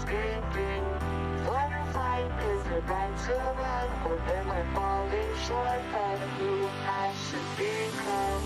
escaping. One fight is about to run, but then we're falling short of who I should become.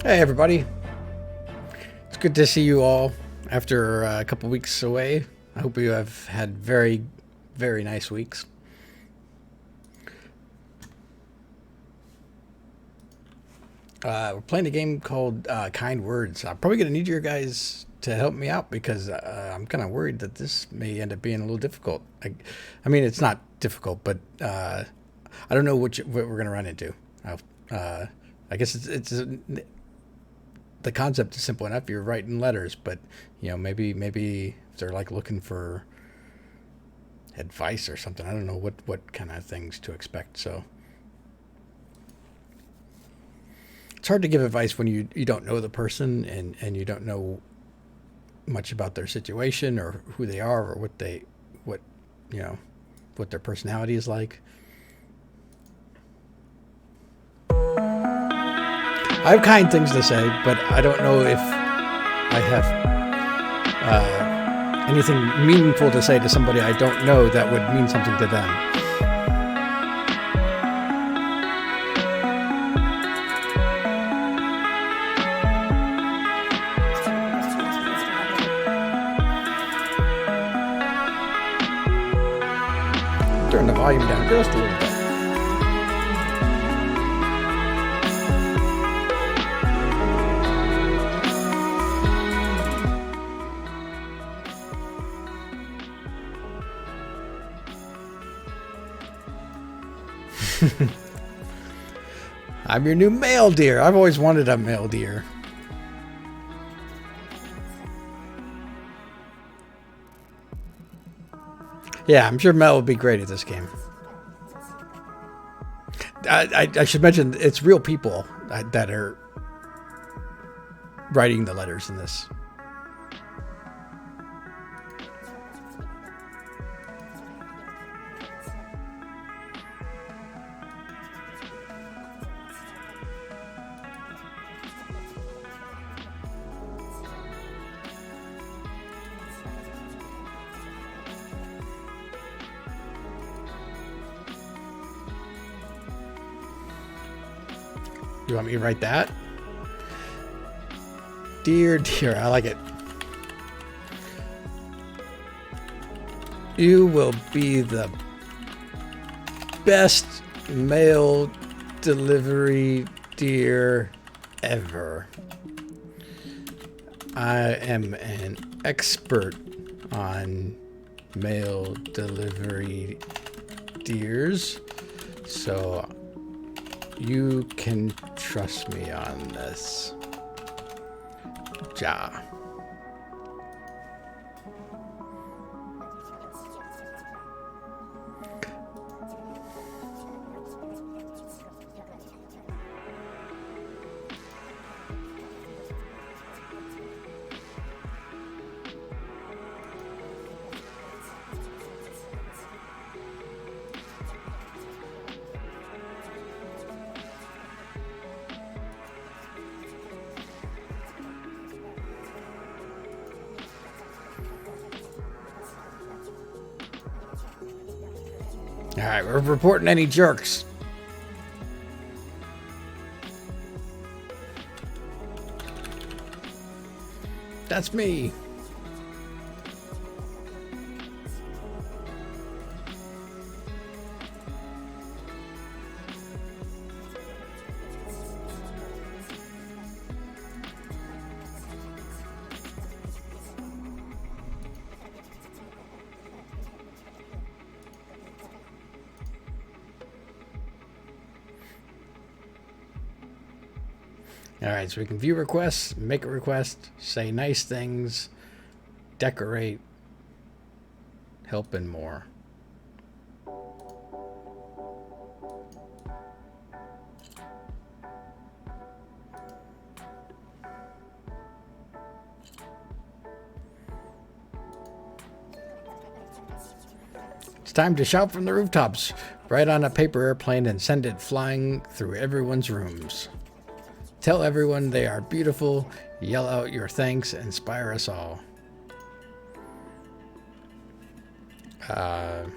Hey everybody, it's good to see you all after a couple weeks away. I hope you have had very, very nice weeks. We're playing a game called Kind Words. I'm probably going to need your guys to help me out because I'm kind of worried that this may end up being a little difficult. I mean, it's not difficult, but I don't know what we're going to run into. I guess the concept is simple enough. You're writing letters, but you know, maybe if they're like looking for advice or something. I don't know what kind of things to expect. So it's hard to give advice when you don't know the person and you don't know much about their situation or who they are or what their personality is like. I have kind things to say, but I don't know if I have anything meaningful to say to somebody I don't know that would mean something to them. Turn the volume down just a little bit. I'm your new male deer. I've always wanted a male deer. Yeah, I'm sure Mel would be great at this game. I should mention it's real people that are writing the letters in this. You want me to write that? Dear, dear, I like it. You will be the best mail delivery deer ever. I am an expert on mail delivery deers, so you can trust me on this. Ja. All right, we're reporting any jerks. That's me. All right, so we can view requests, make a request, say nice things, decorate, help, and more. It's time to shout from the rooftops, write on a paper airplane, and send it flying through everyone's rooms. Tell everyone they are beautiful, yell out your thanks, inspire us all. Let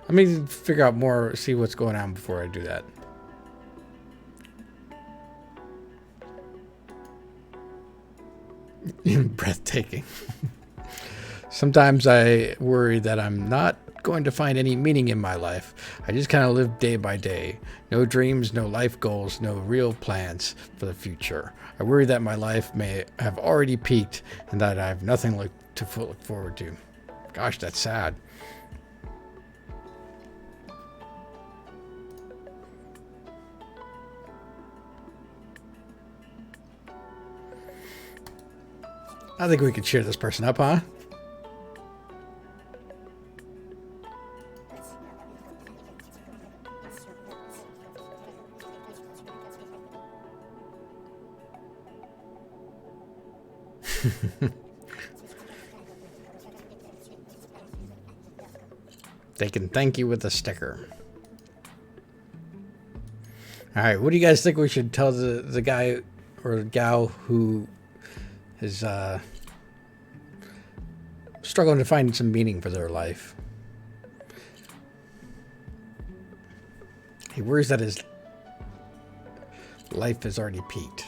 me figure out more, see what's going on before I do that. Breathtaking. Sometimes I worry that I'm not going to find any meaning in my life. I just kind of live day by day. No dreams, no life goals, no real plans for the future. I worry that my life may have already peaked and that I have nothing to look forward to. Gosh, that's sad. I think we could cheer this person up, huh? They can thank you with a sticker. All right, what do you guys think we should tell the guy or the gal who is struggling to find some meaning for their life? He worries that his life has already peaked.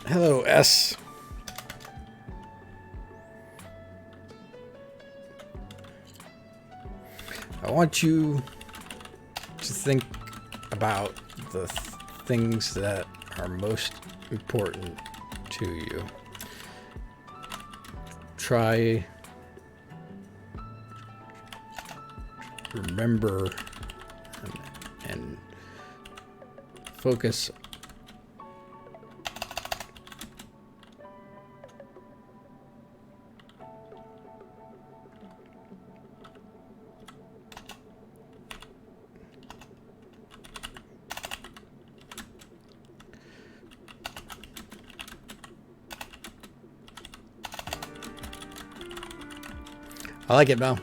Hello, S. I want you to think about the things that are most important to you. Try remember and focus I like it, Mel.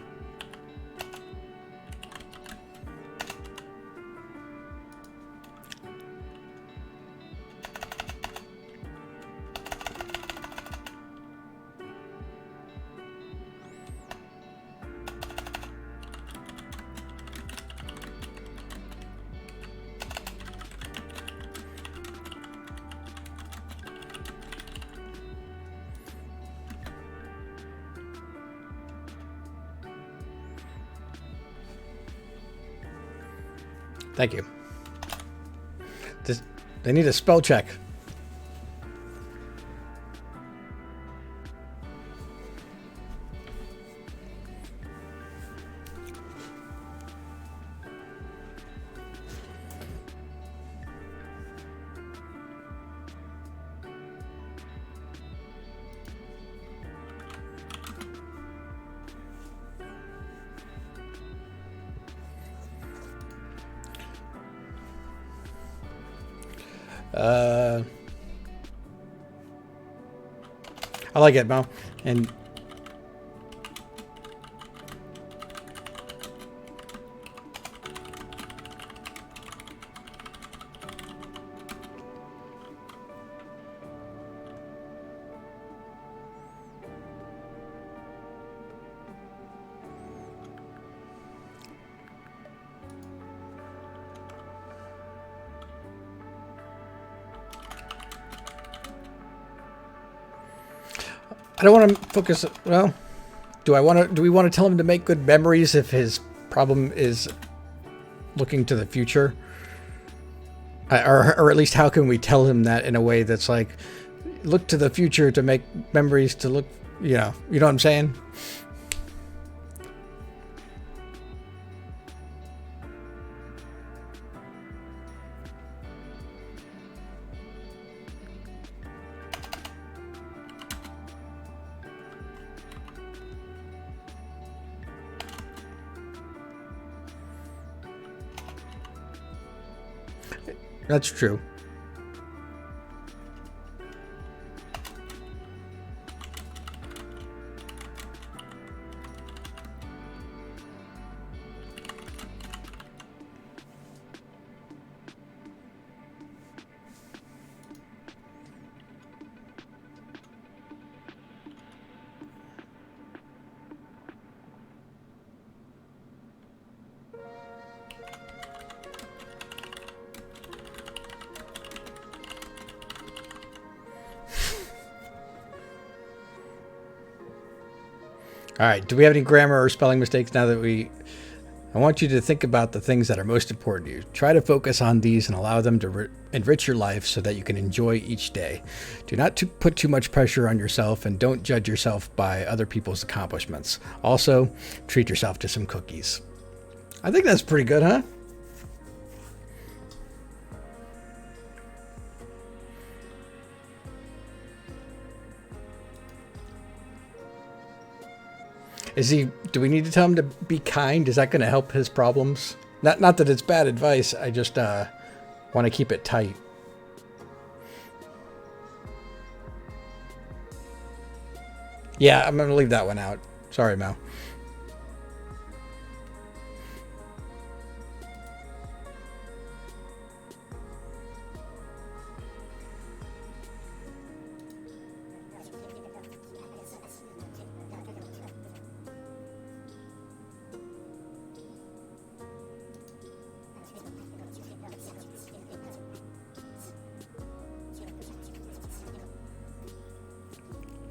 Thank you. They need a spell check. Uh, I like it, Mo. And I don't want to focus. Well, do I want to? Do we want to tell him to make good memories if his problem is looking to the future? Or at least how can we tell him that in a way that's like, look to the future to make memories to look, you know what I'm saying? That's true. All right. Do we have any grammar or spelling mistakes now that we... I want you to think about the things that are most important to you. Try to focus on these and allow them to enrich your life so that you can enjoy each day. Do not put too much pressure on yourself and don't judge yourself by other people's accomplishments. Also, treat yourself to some cookies. I think that's pretty good, huh? Do we need to tell him to be kind? Is that going to help his problems? Not that it's bad advice. I just want to keep it tight. Yeah, I'm going to leave that one out. Sorry, Mel.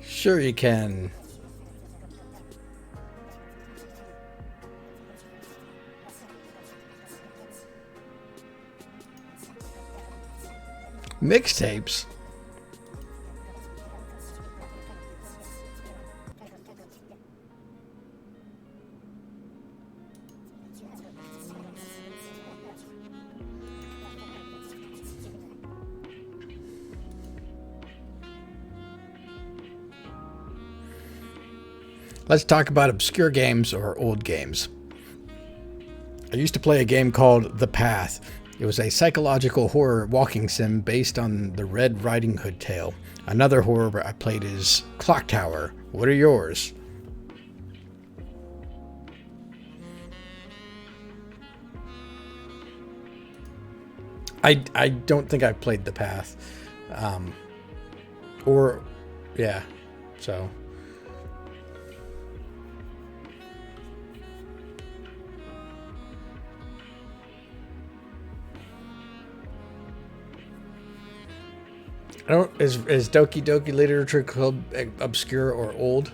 Sure you can. Mixtapes? Let's talk about obscure games or old games. I used to play a game called The Path. It was a psychological horror walking sim based on the Red Riding Hood tale. Another horror I played is Clock Tower. What are yours? I don't think I've played The Path. Or, yeah, so... I don't, is Doki Doki Literature Club obscure or old?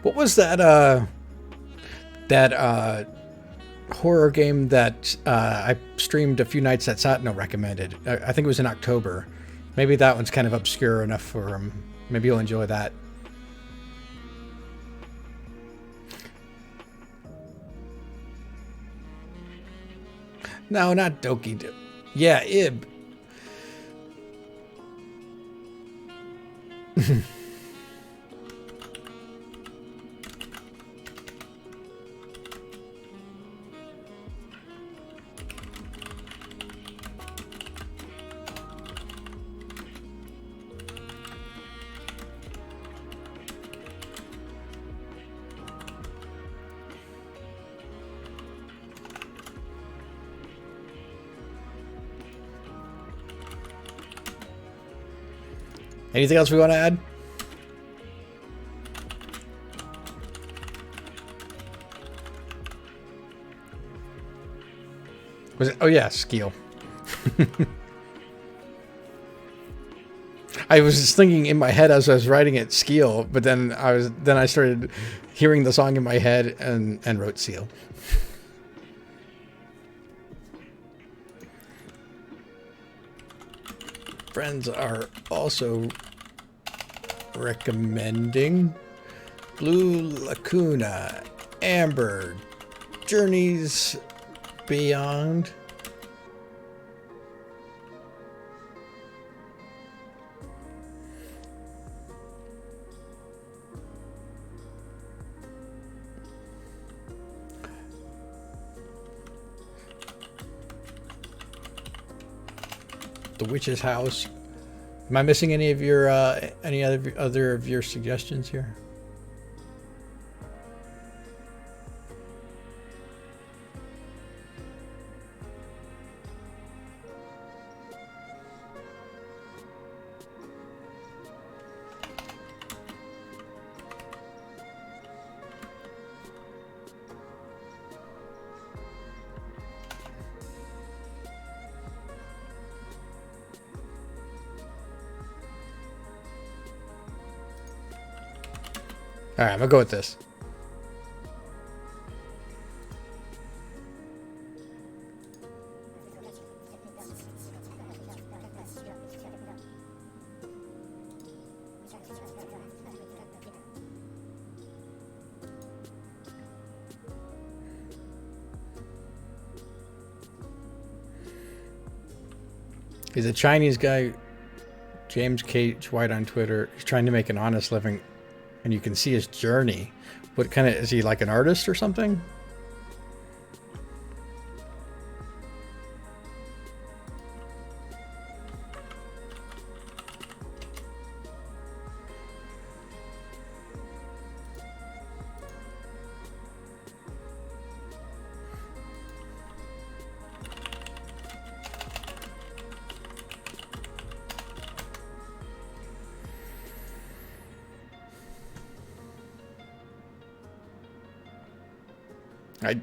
What was that horror game that I streamed a few nights that Satno recommended? I think it was in October. Maybe that one's kind of obscure enough for him. Maybe you'll enjoy that. No, not Doki. Yeah, Ib. Anything else we want to add? Was it? Oh yeah, Skeel. I was just thinking in my head as I was writing it, Skeel, but then I started hearing the song in my head and wrote Seal. Friends are also recommending Blue Lacuna, Amber, Journeys Beyond. The Witch's House. Am I missing any of your any other of your suggestions here? All right, I'm gonna go with this. He's a Chinese guy, James Cage White on Twitter. He's trying to make an honest living, and you can see his journey. What kind of, is he like an artist or something?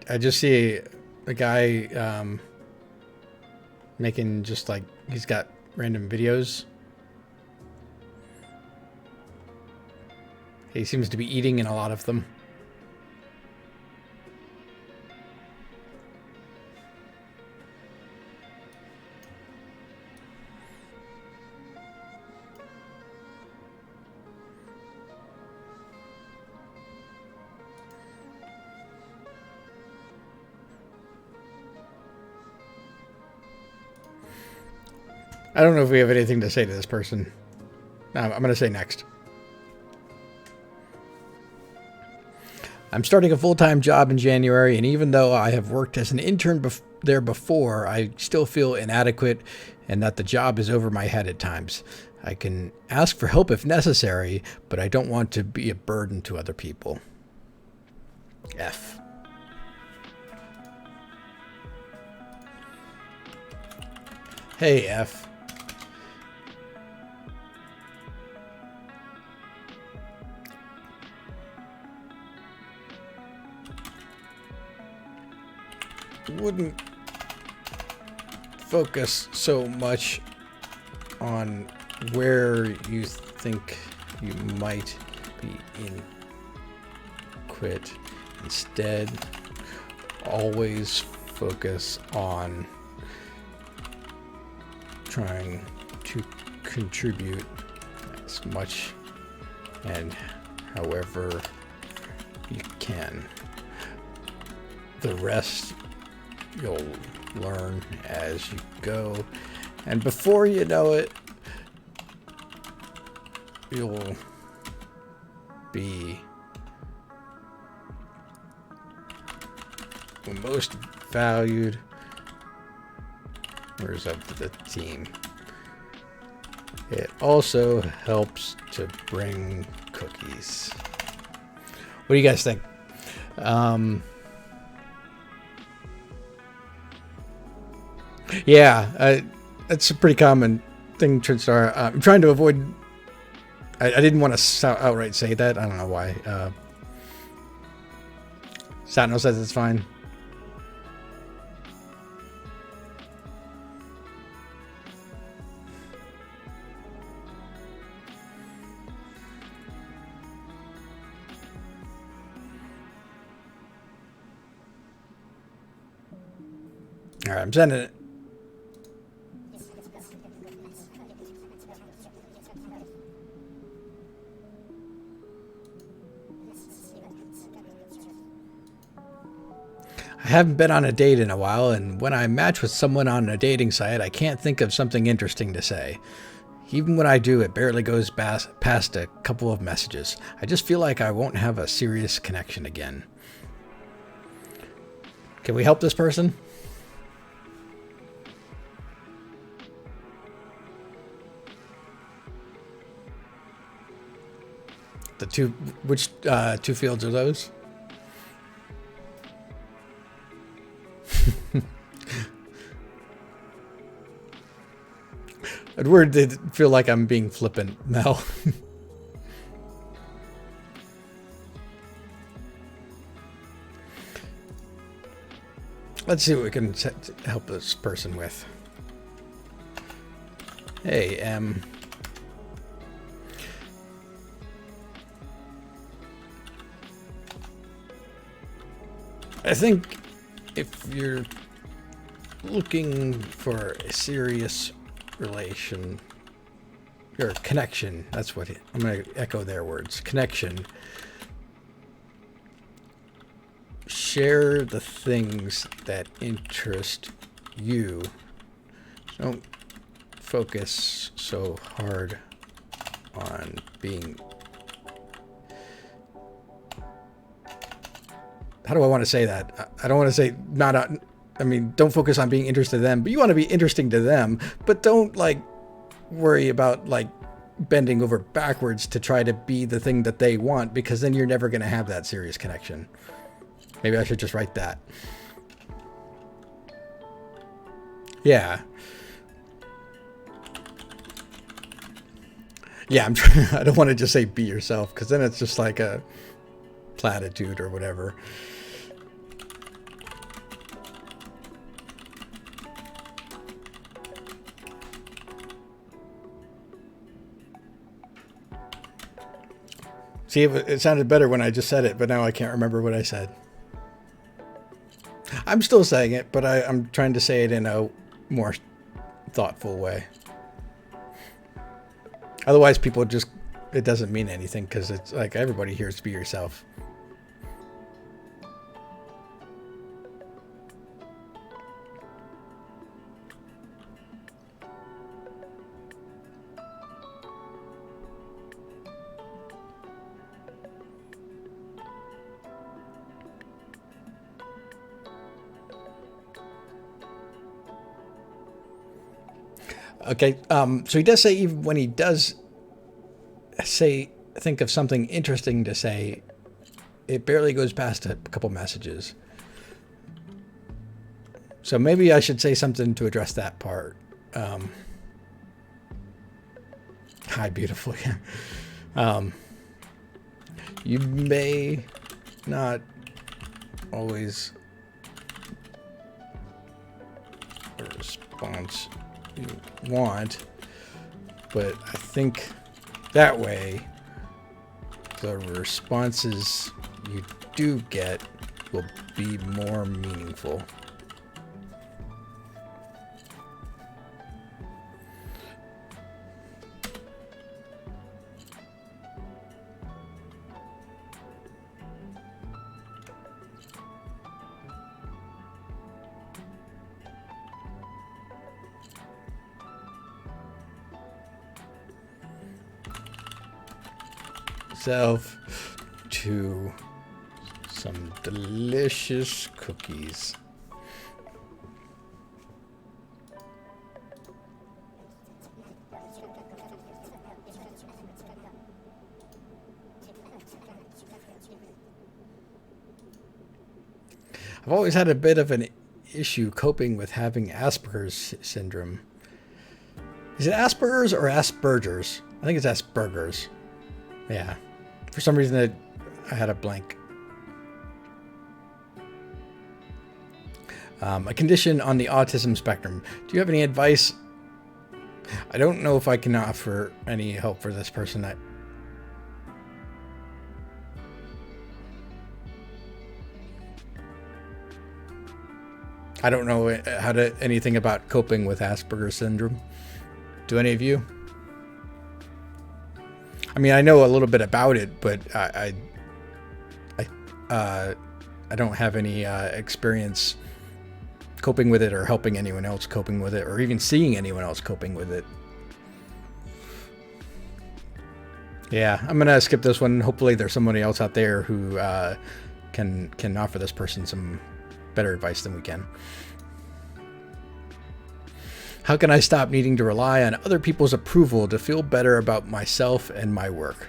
I just see a guy making just like, he's got random videos. He seems to be eating in a lot of them. I don't know if we have anything to say to this person. I'm going to say next. I'm starting a full-time job in January, and even though I have worked as an intern there before, I still feel inadequate and that the job is over my head at times. I can ask for help if necessary, but I don't want to be a burden to other people. F. Hey, F. Wouldn't focus so much on where you think you might be in quit. Instead, always focus on trying to contribute as much and however you can. The rest you'll learn as you go, and before you know it, you'll be the most valued members of the team. It also helps to bring cookies. What do you guys think? Yeah, that's a pretty common thing, Trinstar. I'm trying to avoid... I didn't want to outright say that. I don't know why. Satno says it's fine. All right, I'm sending it. I haven't been on a date in a while, and when I match with someone on a dating site, I can't think of something interesting to say. Even when I do, it barely goes past a couple of messages. I just feel like I won't have a serious connection again. Can we help this person? Which two fields are those? I'd word did feel like I'm being flippant, Mel. Let's see what we can help this person with. Hey, I think if you're looking for a serious relation or connection, that's what I'm going to echo their words. Connection. Share the things that interest you. Don't focus so hard on being... How do I want to say that? I don't want to say not... I mean, don't focus on being interested in them, but you want to be interesting to them, but don't like worry about like bending over backwards to try to be the thing that they want, because then you're never going to have that serious connection. Maybe I should just write that. Yeah. Yeah, I'm trying, I don't want to just say be yourself, because then it's just like a platitude or whatever. See, it sounded better when I just said it, but now I can't remember what I said. I'm still saying it, but I'm trying to say it in a more thoughtful way. Otherwise, people just, it doesn't mean anything, because it's like everybody hears be yourself. Okay, so he does say even when he does think of something interesting to say, it barely goes past a couple messages. So maybe I should say something to address that part. Hi, beautiful. You may not always a response you want, but I think that way the responses you do get will be more meaningful. myself to some delicious cookies. I've always had a bit of an issue coping with having Asperger's syndrome. Is it Asperger's or Asperger's? I think it's Asperger's. Yeah. For some reason, I had a blank. A condition on the autism spectrum. Do you have any advice? I don't know if I can offer any help for this person. I don't know anything about coping with Asperger's syndrome. Do any of you? I mean, I know a little bit about it, but I don't have any experience coping with it or helping anyone else coping with it or even seeing anyone else coping with it. Yeah, I'm gonna skip this one. Hopefully there's somebody else out there who can offer this person some better advice than we can. How can I stop needing to rely on other people's approval to feel better about myself and my work?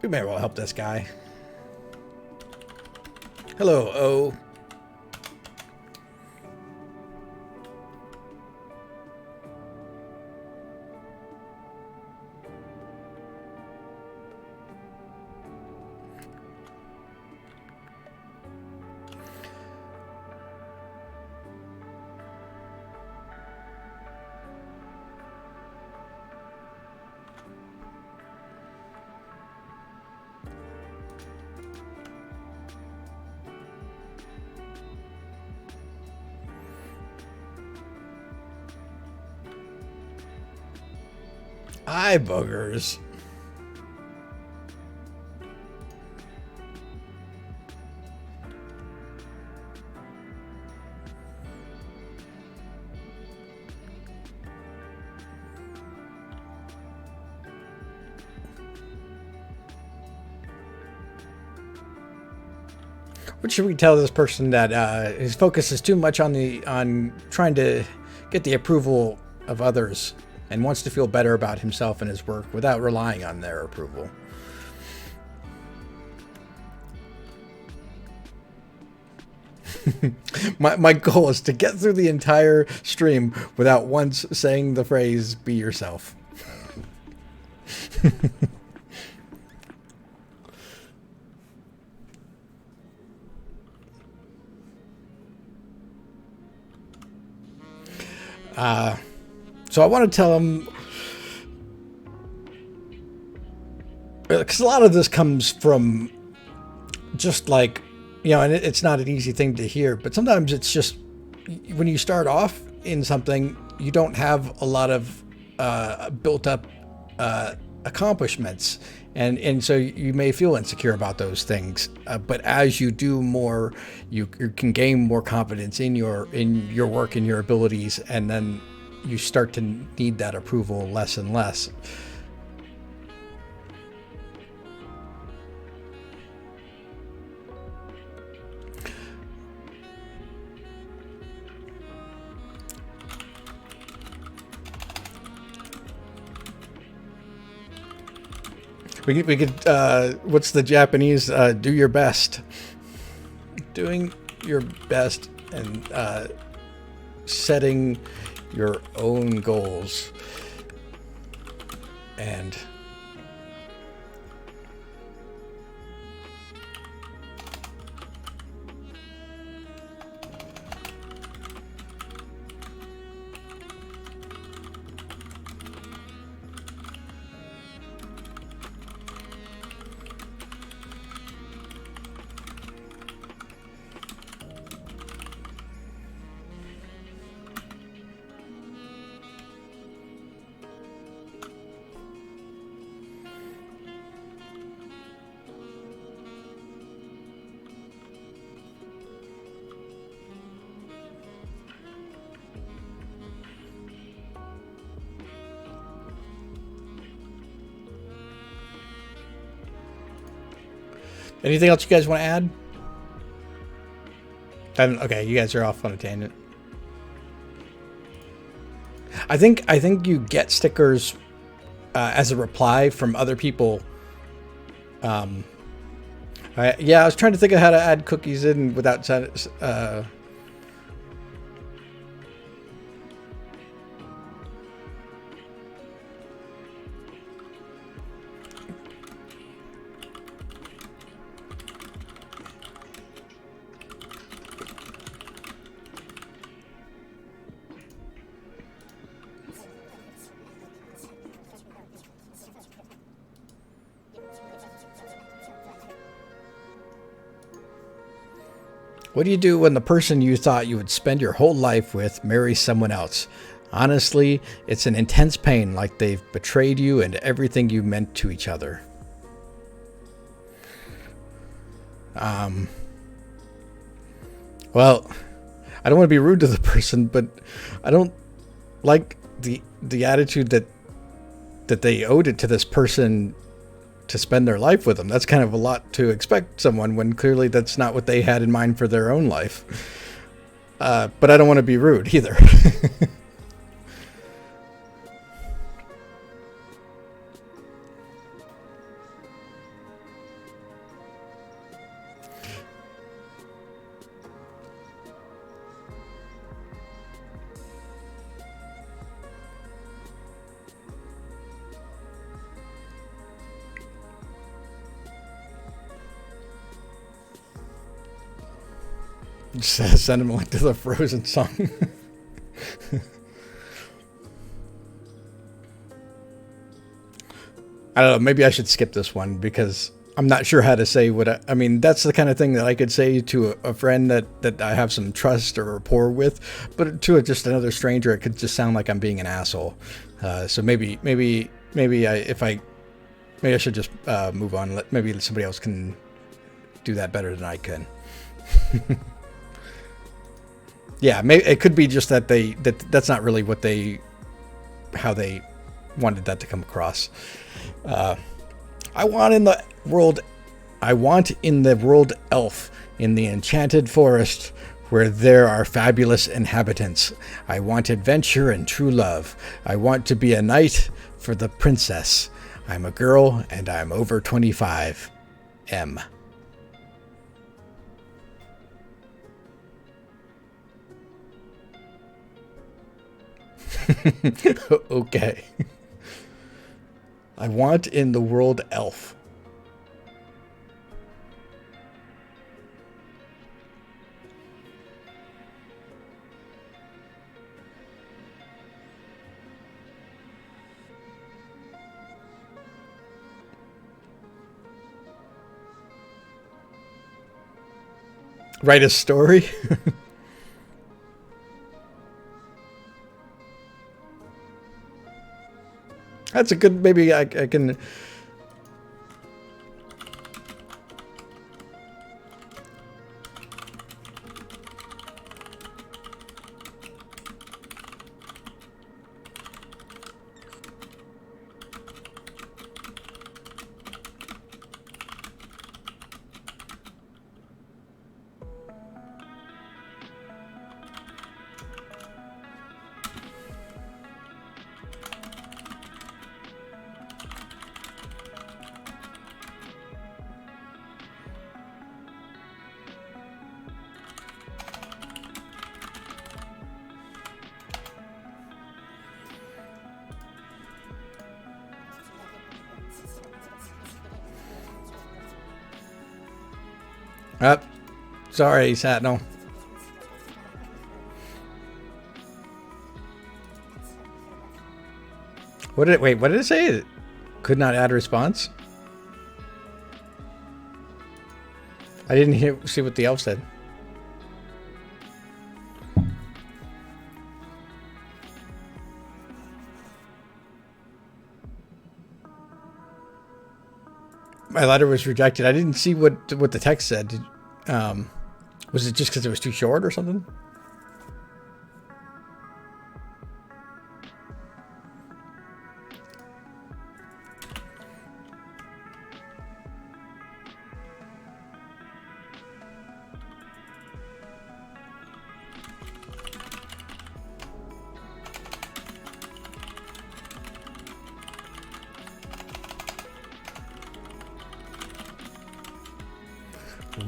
We may well help this guy. Hello, O. Eye boogers. What should we tell this person that his focus is too much on trying to get the approval of others and wants to feel better about himself and his work without relying on their approval? My goal is to get through the entire stream without once saying the phrase, be yourself. So I want to tell him, because a lot of this comes from just like, you know, and it's not an easy thing to hear, but sometimes it's just when you start off in something, you don't have a lot of built up accomplishments. And so you may feel insecure about those things, but as you do more, you can gain more confidence in your work and your abilities, and then you start to need that approval less and less. We could what's the Japanese, do your best. Doing your best and setting your own goals. And Anything else you guys want to add? Okay, you guys are off on a tangent. I think you get stickers as a reply from other people. Yeah, I was trying to think of how to add cookies in without What do you do when the person you thought you would spend your whole life with marries someone else? Honestly, it's an intense pain, like they've betrayed you and everything you meant to each other. Well, I don't want to be rude to the person, but I don't like the attitude that they owed it to this person to spend their life with them. That's kind of a lot to expect someone when clearly that's not what they had in mind for their own life. But I don't want to be rude either. Just send him a link to the Frozen song. I don't know. Maybe I should skip this one because I'm not sure how to say what I mean. That's the kind of thing that I could say to a friend that I have some trust or rapport with, but to just another stranger, it could just sound like I'm being an asshole. So maybe I should just move on. Maybe somebody else can do that better than I can. Yeah, maybe it could be just that that's not really how they wanted that to come across. I want in the world elf in the enchanted forest where there are fabulous inhabitants. I want adventure and true love. I want to be a knight for the princess. I'm a girl and I'm over 25. M. Okay. I want in the world elf. Write a story? That's a good, maybe I can... Sorry, Satnel. What did it say? It could not add a response? I didn't see what the elf said. My letter was rejected. I didn't see what the text said. Was it just because it was too short or something?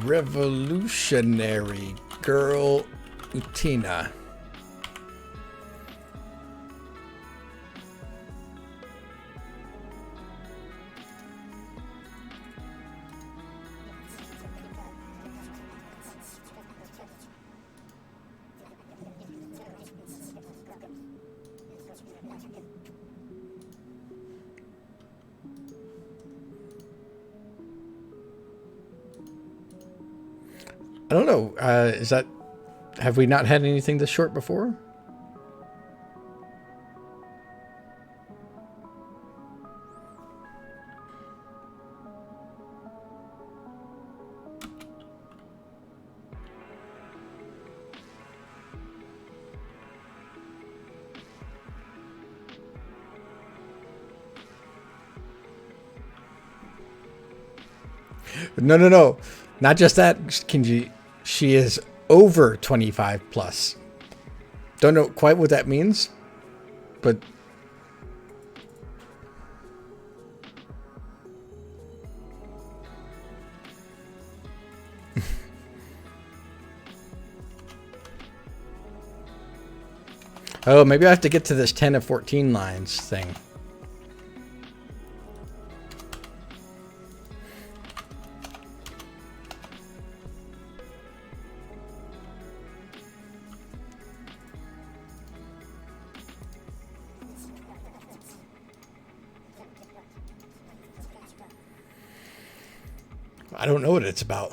Revolutionary Girl Utina. I don't know. Is that... Have we not had anything this short before? No, no, no. Not just that, Kinji. She is over 25 plus. Don't know quite what that means, but... Oh, maybe I have to get to this 10 of 14 lines thing. I don't know what it's about.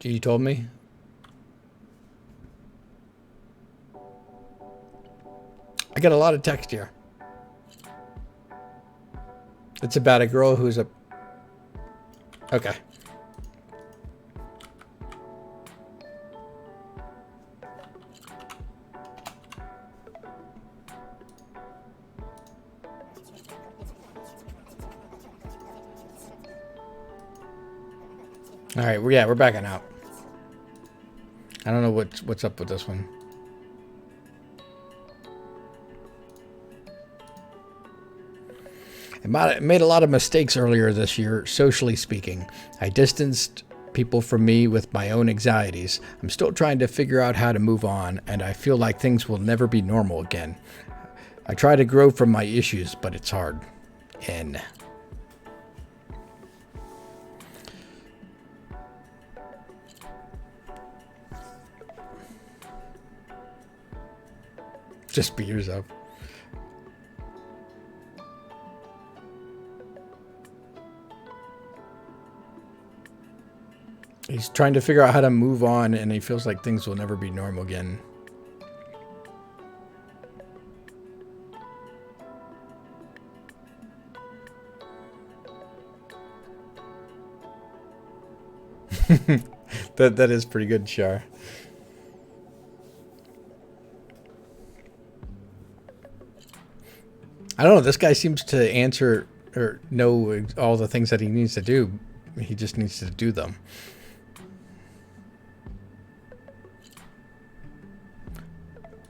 You told me? I got a lot of text here. It's about a girl who's a... Okay. All right, we're backing out. I don't know what's up with this one. I made a lot of mistakes earlier this year, socially speaking. I distanced people from me with my own anxieties. I'm still trying to figure out how to move on, and I feel like things will never be normal again. I try to grow from my issues, but it's hard. N. Just be yourself. He's trying to figure out how to move on, and he feels like things will never be normal again. That is pretty good, Char. I don't know. This guy seems to answer or know all the things that he needs to do. He just needs to do them.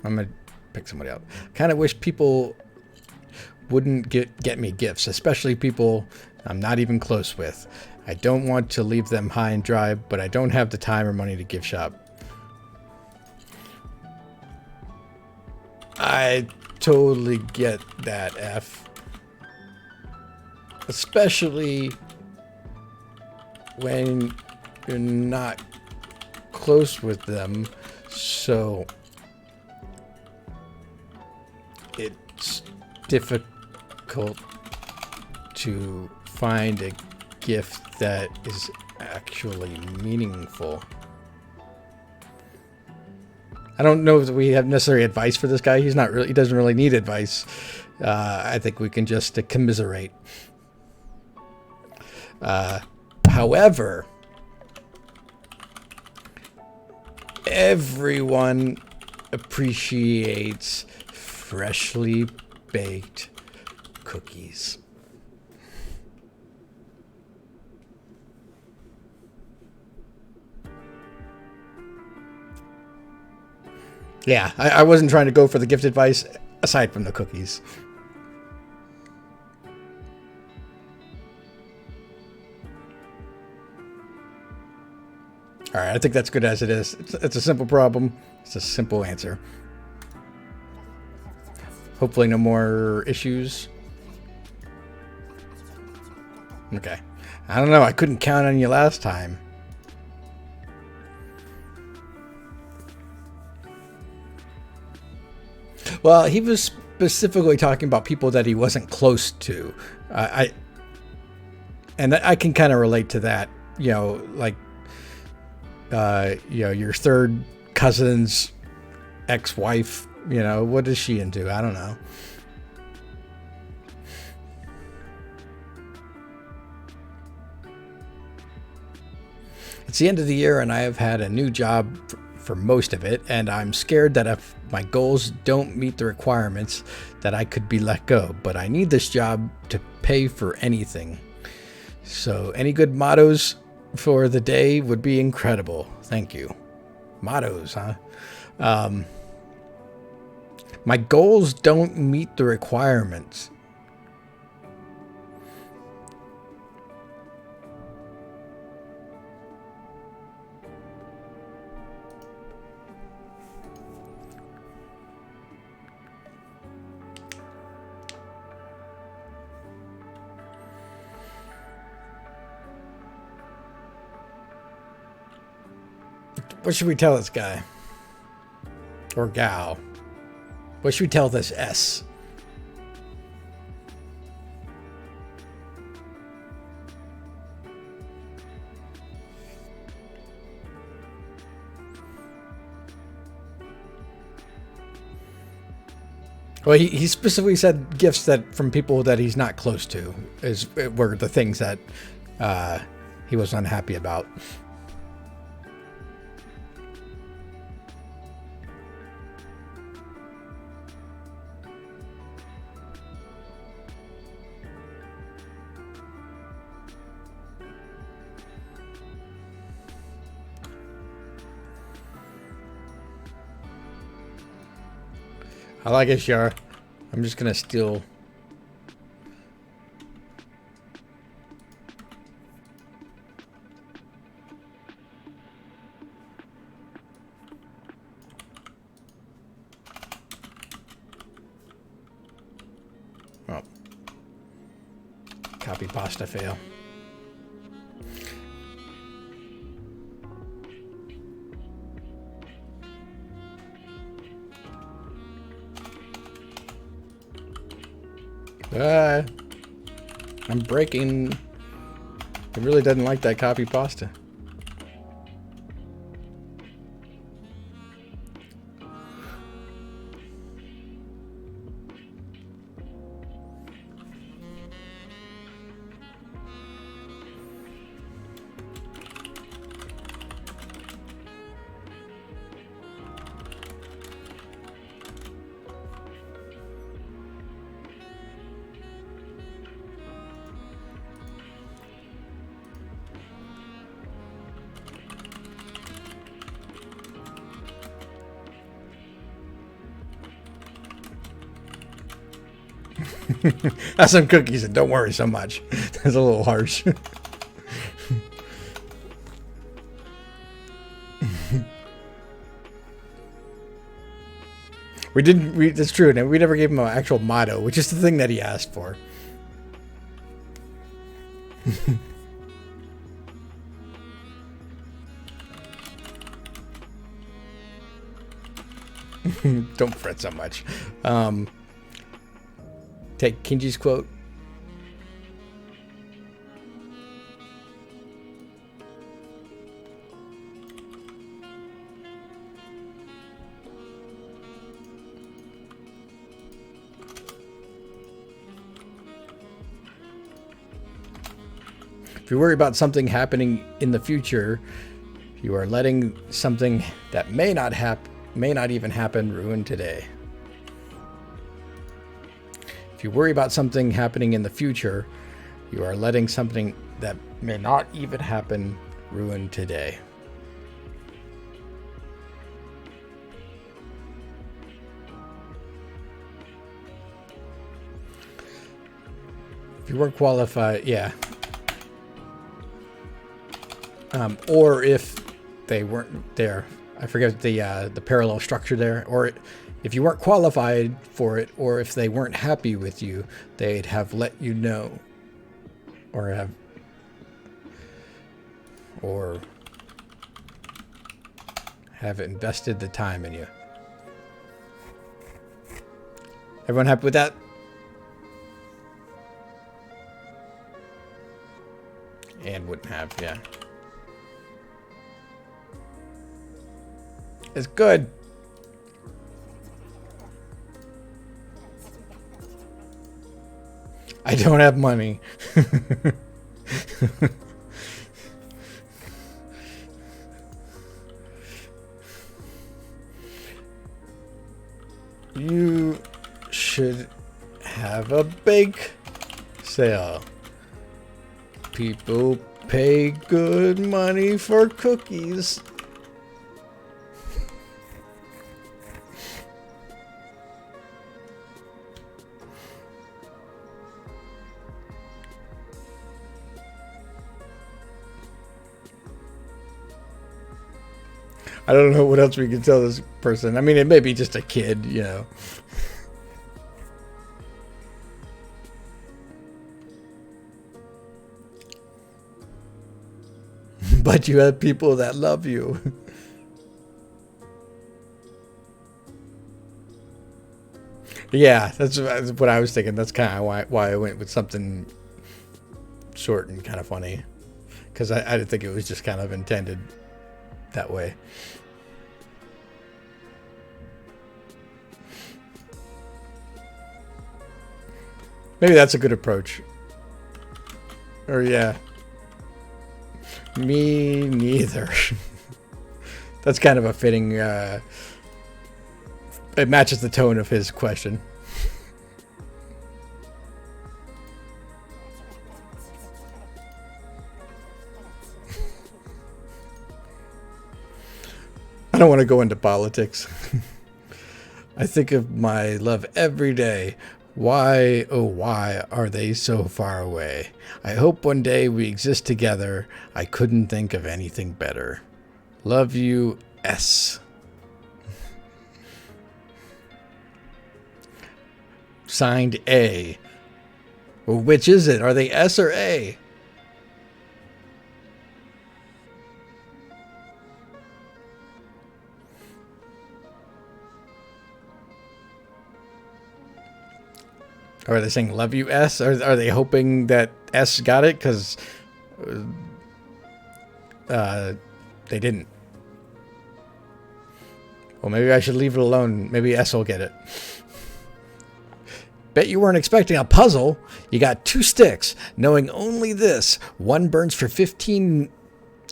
I'm going to pick somebody out. Kind of wish people wouldn't get me gifts, especially people I'm not even close with. I don't want to leave them high and dry, but I don't have the time or money to gift shop. I totally get that, F. Especially when you're not close with them, so it's difficult to find a gift that is actually meaningful. I don't know if we have necessary advice for this guy. He doesn't really need advice. I think we can just commiserate. However, everyone appreciates freshly baked cookies. Yeah, I wasn't trying to go for the gift advice. aside from the cookies. All right, I think that's good as it is. It's a simple problem. It's a simple answer. Hopefully no more issues. Okay. I don't know. I couldn't count on you last time. Well, he was specifically talking about people that he wasn't close to. And I can kind of relate to that. You know, like, you know, your third cousin's ex-wife. You know, what is she into? I don't know. It's the end of the year, and I have had a new job for most of it, and I'm scared that if my goals don't meet the requirements, that I could be let go. But I need this job to pay for anything. So any good mottos for the day would be incredible. Thank you. Mottos, huh? My goals don't meet the requirements. What should we tell this guy? Or gal? What should we tell this S? Well, he specifically said gifts that from people that he's not close to were the things that he was unhappy about. I like it, Shar. I'm just gonna steal. Oh. Copy pasta fail. I'm breaking. He really doesn't like that copy pasta. Have some cookies and don't worry so much. That's a little harsh. That's true. We never gave him an actual motto, which is the thing that he asked for. Don't fret so much. Take Kinji's quote. If you worry about something happening in the future, you are letting something that may not even happen ruin today. If you worry about something happening in the future, you are letting something that may not even happen ruin today. If you weren't qualified, yeah. Or if they weren't there. I forget the parallel structure there. Or if you weren't qualified for it, or if they weren't happy with you, they'd have let you know. Or have invested the time in you. Everyone happy with that? And wouldn't have, yeah. It's good. I don't have money. You should have a bake sale. People pay good money for cookies. I don't know what else we can tell this person. I mean, it may be just a kid, you know. But you have people that love you. Yeah, that's what I was thinking. That's kind of why I went with something short and kind of funny. Because I didn't think it was just kind of intended that way. Maybe that's a good approach. Or yeah. Me neither. That's kind of a fitting, it matches the tone of his question. I don't want to go into politics. I think of my love every day. Why, oh why are they so far away? I hope one day we exist together. I couldn't think of anything better. Love you, S. Signed A. Well, which is it? Are they S or A? Or are they saying love you, S? Or are they hoping that S got it? Because they didn't. Well, maybe I should leave it alone. Maybe S will get it. Bet you weren't expecting a puzzle. You got 2 sticks. Knowing only this. One burns for 15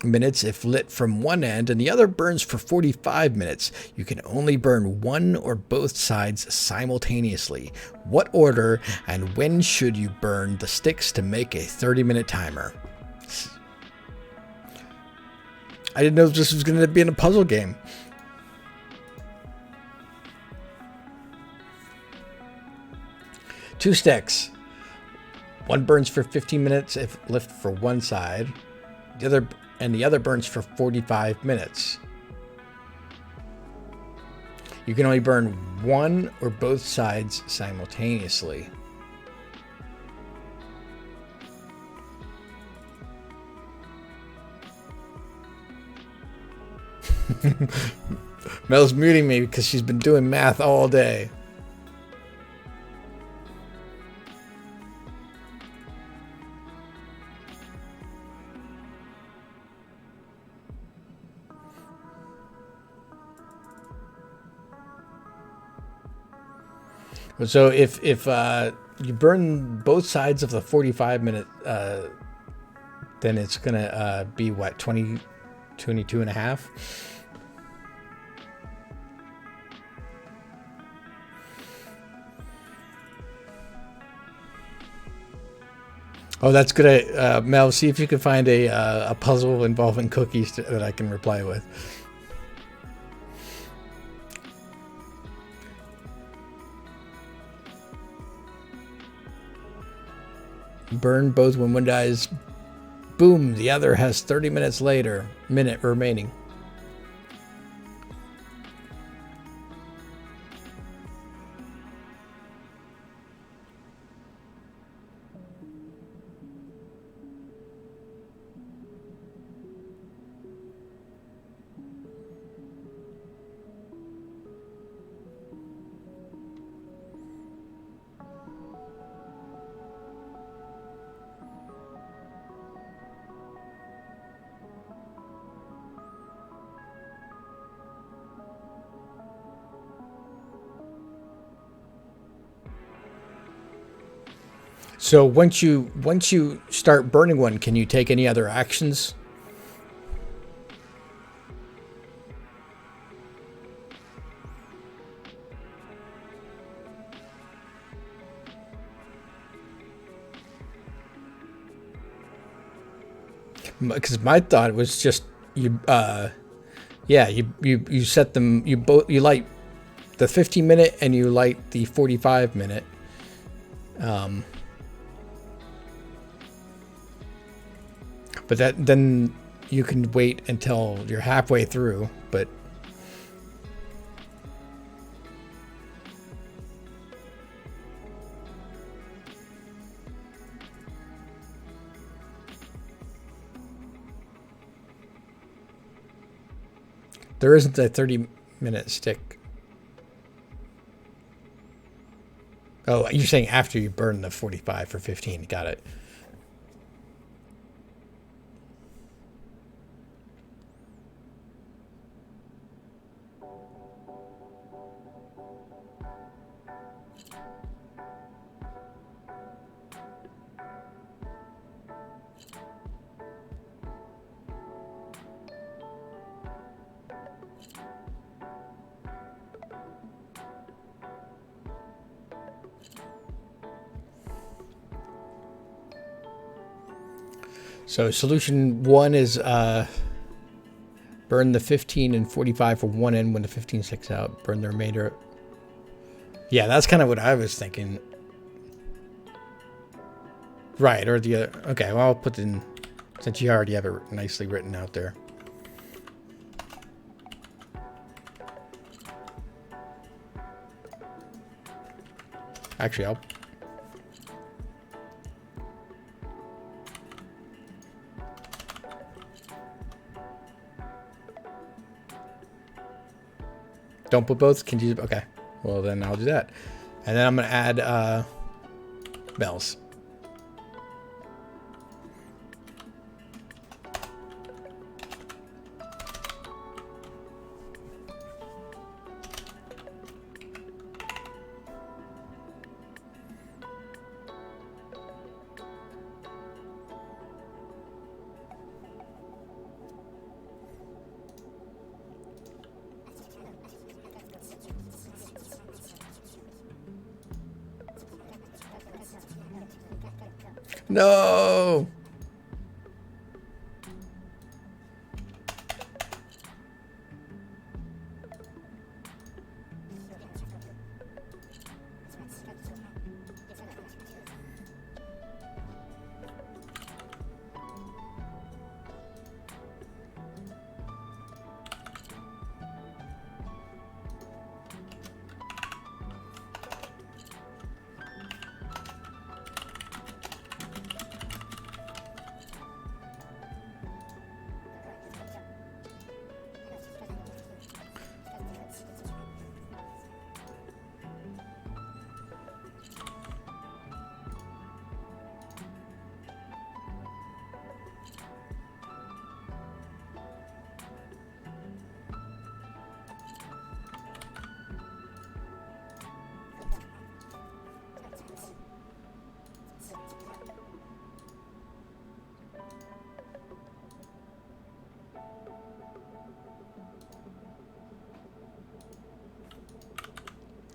minutes if lit from one end, and the other burns for 45 minutes. You can only burn one or both sides simultaneously. What order and when should you burn the sticks to make a 30-minute timer? I didn't know this was going to be in a puzzle game. Two sticks. One burns for 15 minutes if lit for one side. The other burns for 45 minutes. You can only burn one or both sides simultaneously. Mel's muting me because she's been doing math all day. So if you burn both sides of the 45-minute, then it's gonna be what, 22 and a half? Oh, that's good. Mel, see if you can find a puzzle involving cookies that I can reply with. Burn both when one dies. Boom, the other has 30 minutes later. Minute remaining. So once you start burning one, can you take any other actions? Because my thought was just you yeah, you set them, you light the 15-minute and you light the 45-minute. But then you can wait until you're halfway through, but there isn't a 30-minute stick. Oh, you're saying after you burn the 45 for 15. Got it. So solution one is burn the 15 and 45 for one end when the 15 sticks out. Burn the remainder. Yeah, that's kind of what I was thinking. Right, or the other. Okay, well, I'll put in, since you already have it nicely written out there. Actually, I'll... Don't put both? Can you... Okay. Well, then I'll do that. And then I'm going to add bells. No!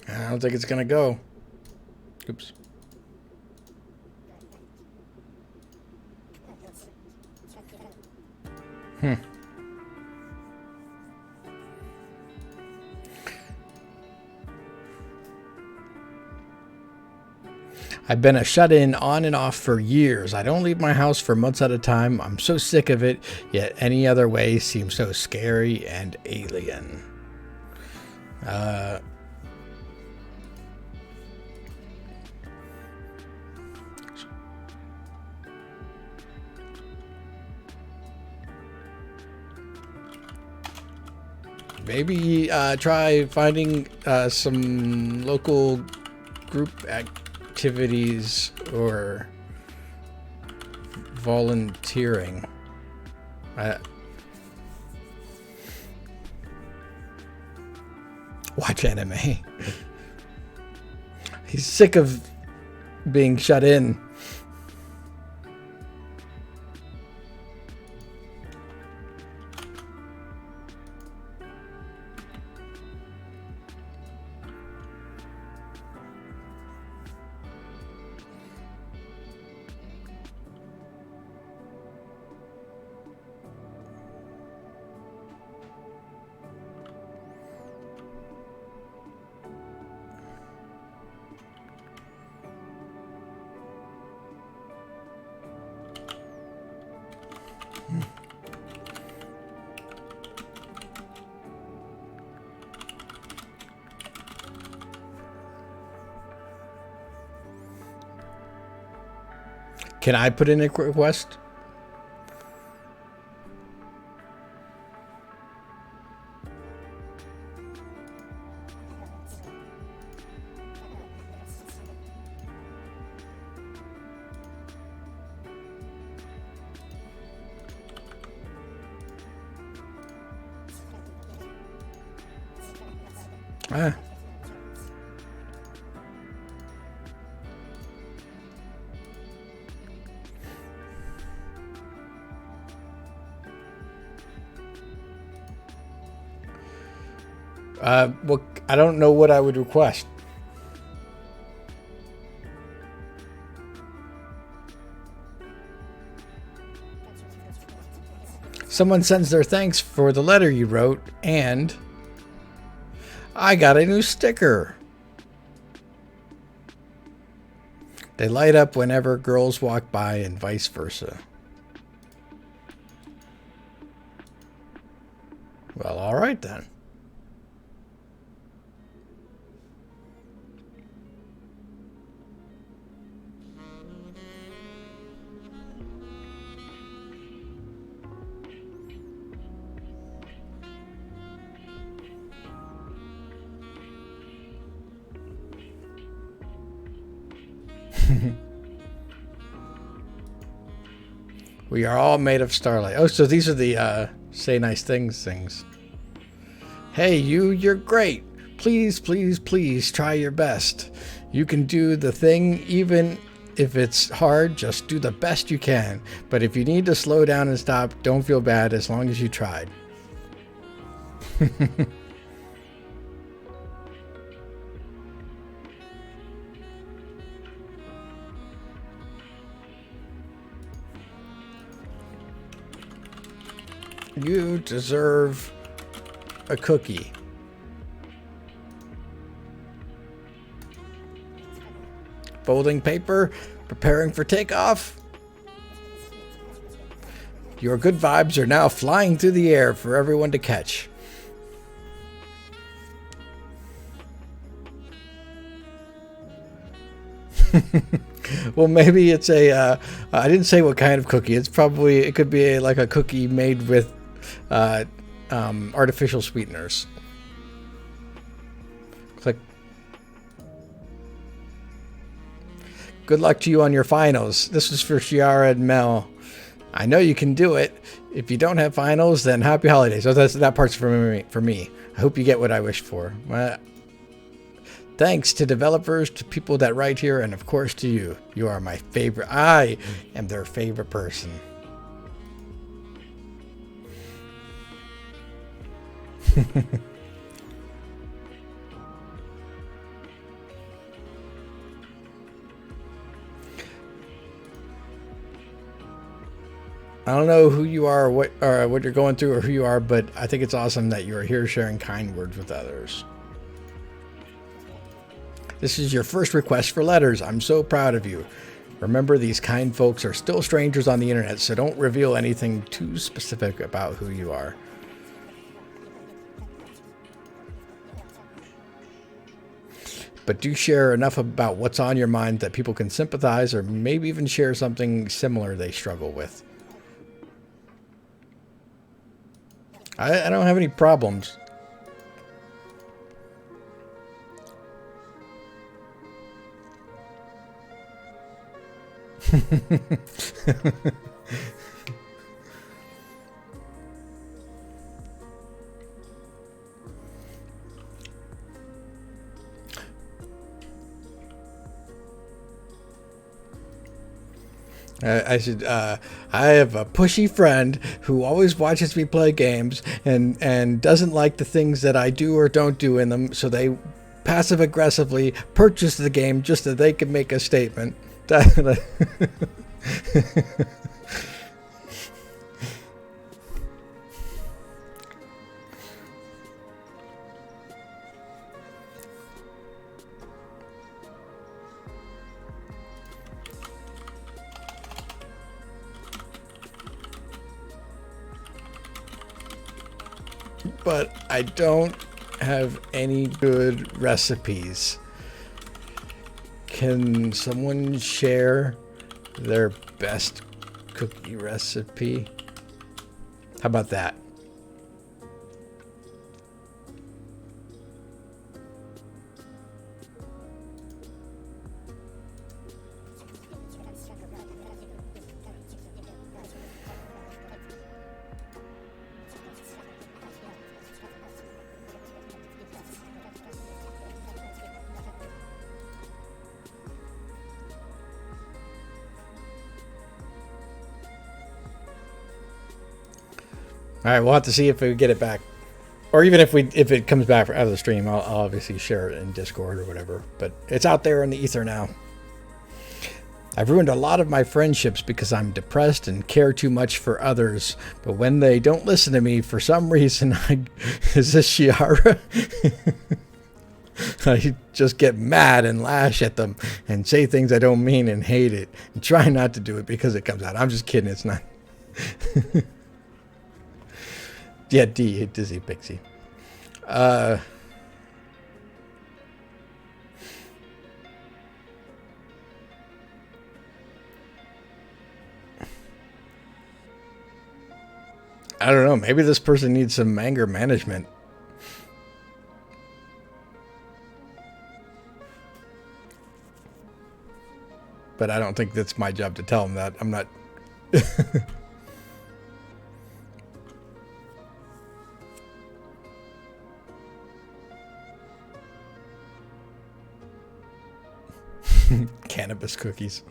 I don't think it's gonna go. Oops. I've been a shut-in on and off for years. I don't leave my house for months at a time. I'm so sick of it, yet any other way seems so scary and alien. Maybe try finding some local group activities or volunteering. Watch anime. He's sick of being shut in. Can I put in a request? Ah. Well, I don't know what I would request. Someone sends their thanks for the letter you wrote, and I got a new sticker. They light up whenever girls walk by and vice versa. Well, all right then. We are all made of starlight. Oh, so these are the say nice things. Hey, you're great. Please, please, please try your best. You can do the thing even if it's hard. Just do the best you can. But if you need to slow down and stop, don't feel bad as long as you tried. You deserve a cookie. Folding paper, preparing for takeoff. Your good vibes are now flying through the air for everyone to catch. Well, maybe it's a, I didn't say what kind of cookie. It's probably, it could be like a cookie made with artificial sweeteners. Click. Good luck to you on your finals. This is for Shiara and Mel. I know you can do it. If you don't have finals, then happy holidays. So that part's for me. I hope you get what I wish for. Thanks to developers, to people that write here, and of course to you. You are my favorite. I am their favorite person. I don't know who you are, what you're going through, or who you are, but I think it's awesome that you are here sharing kind words with others. This is your first request for letters. I'm so proud of you. Remember, these kind folks are still strangers on the internet, so don't reveal anything too specific about who you are. But do share enough about what's on your mind that people can sympathize or maybe even share something similar they struggle with. I don't have any problems. I have a pushy friend who always watches me play games and doesn't like the things that I do or don't do in them, so they passive aggressively purchase the game just so they can make a statement. But I don't have any good recipes. Can someone share their best cookie recipe? How about that? All right, we'll have to see if we get it back, or even if it comes back out of the stream. I'll obviously share it in Discord or whatever. But it's out there in the ether now. I've ruined a lot of my friendships because I'm depressed and care too much for others. But when they don't listen to me for some reason, is this Shiara? I just get mad and lash at them and say things I don't mean and hate it and try not to do it because it comes out. I'm just kidding. It's not. Yeah, Dizzy Pixie. I don't know. Maybe this person needs some anger management. But I don't think that's my job to tell them that. I'm not. Cannabis cookies.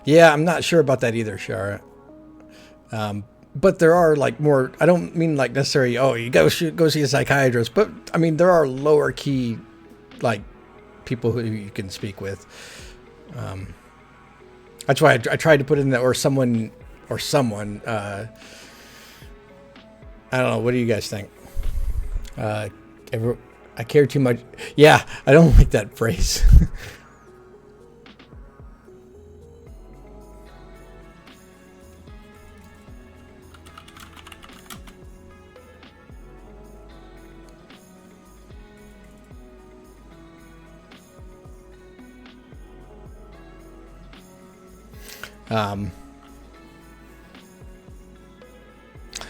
Yeah, I'm not sure about that either, Shara. But there are like more. I don't mean like necessarily. Oh, you go see a psychiatrist. But I mean there are lower key, like people who you can speak with. That's why I tried to put in that or someone or someone. I don't know. What do you guys think? Uh, I care too much. Yeah, I don't like that phrase.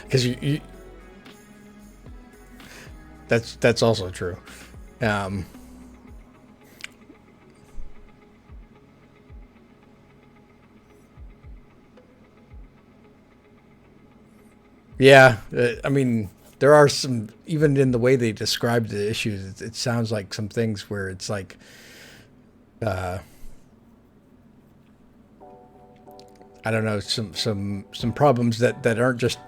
Because you that's also true. Um, yeah, I mean, there are some even in the way they describe the issues. It sounds like some things where it's like, uh, I don't know, some problems that aren't just.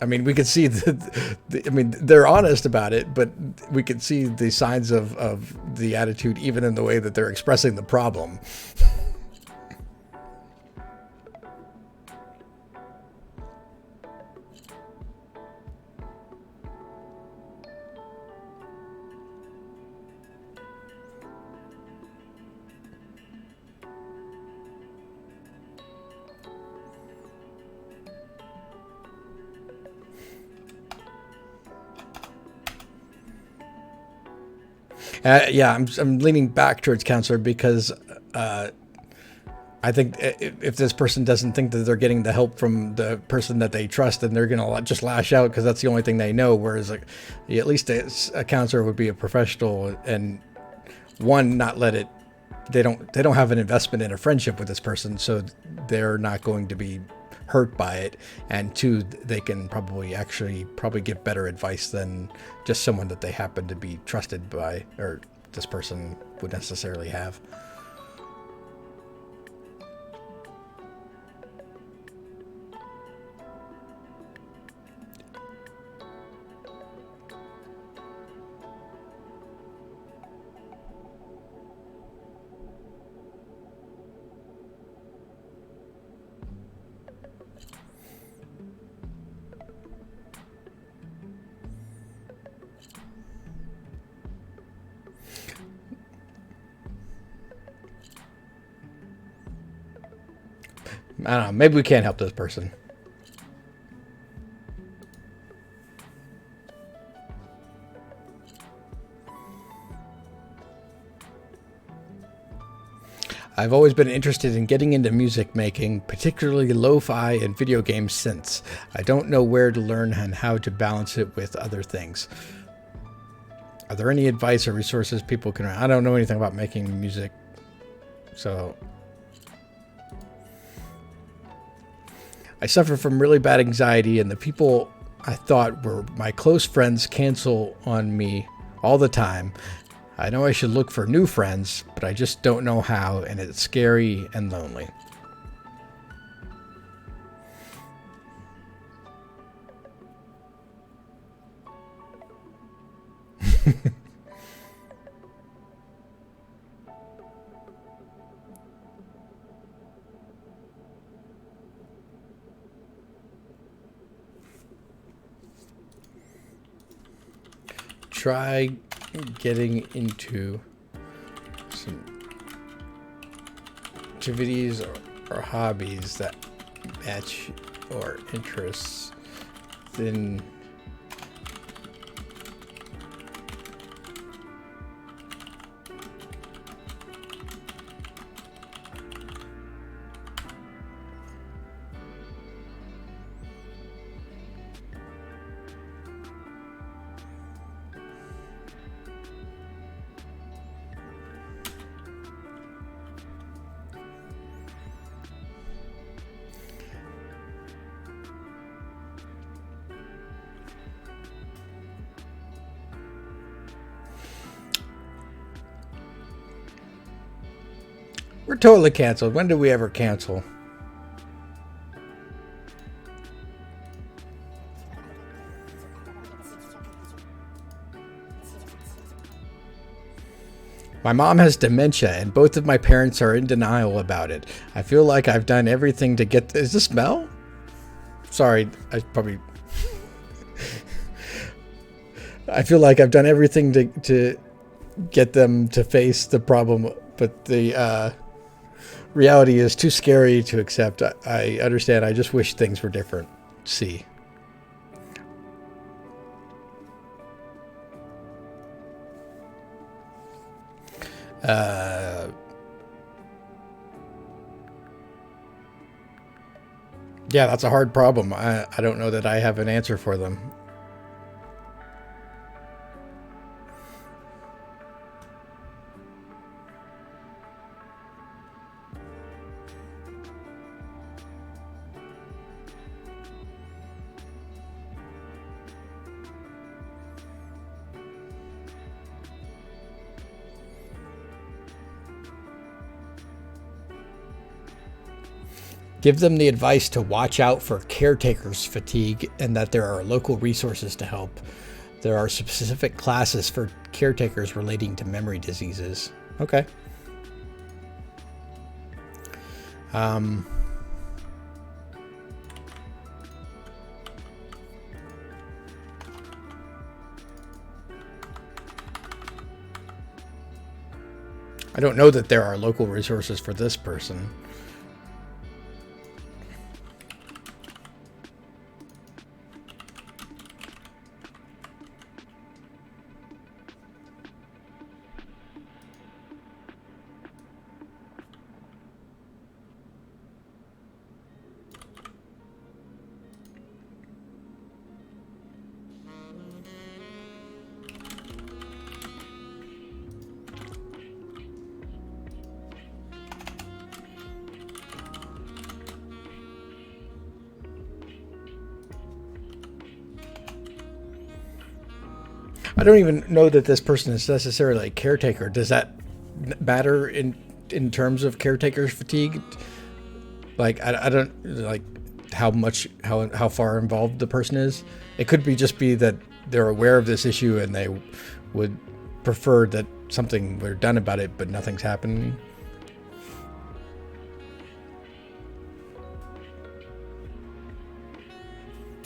I mean, we could see I mean, they're honest about it, but we could see the signs of the attitude even in the way that they're expressing the problem. Yeah, I'm leaning back towards counselor because I think if this person doesn't think that they're getting the help from the person that they trust, then they're gonna just lash out because that's the only thing they know. Whereas, like, at least a counselor would be a professional and one not let it. They don't have an investment in a friendship with this person, so they're not going to be hurt by it. And two, they can probably give better advice than just someone that they happen to be trusted by or this person would necessarily have. I don't know. Maybe we can't help this person. I've always been interested in getting into music making, particularly lo-fi and video game synths. I don't know where to learn and how to balance it with other things. Are there any advice or resources people can? I don't know anything about making music, so I suffer from really bad anxiety, and the people I thought were my close friends cancel on me all the time. I know I should look for new friends, but I just don't know how, and it's scary and lonely. Try getting into some activities or hobbies that match your interests. Then We're totally canceled. When did we ever cancel? My mom has dementia, and both of my parents are in denial about it. I feel like I've done everything to get... Is this Mel? Sorry, I probably... I feel like I've done everything to get them to face the problem, but the reality is too scary to accept. I understand. I just wish things were different. See. Yeah, that's a hard problem. I don't know that I have an answer for them. Give them the advice to watch out for caretakers fatigue and that there are local resources to help. There are specific classes for caretakers relating to memory diseases. Okay. I don't know that there are local resources for this person. I don't even know that this person is necessarily a caretaker. Does that matter in terms of caretakers fatigue? Like, I don't like how far involved the person is. It could just be that they're aware of this issue and they would prefer that something were done about it, but nothing's happening.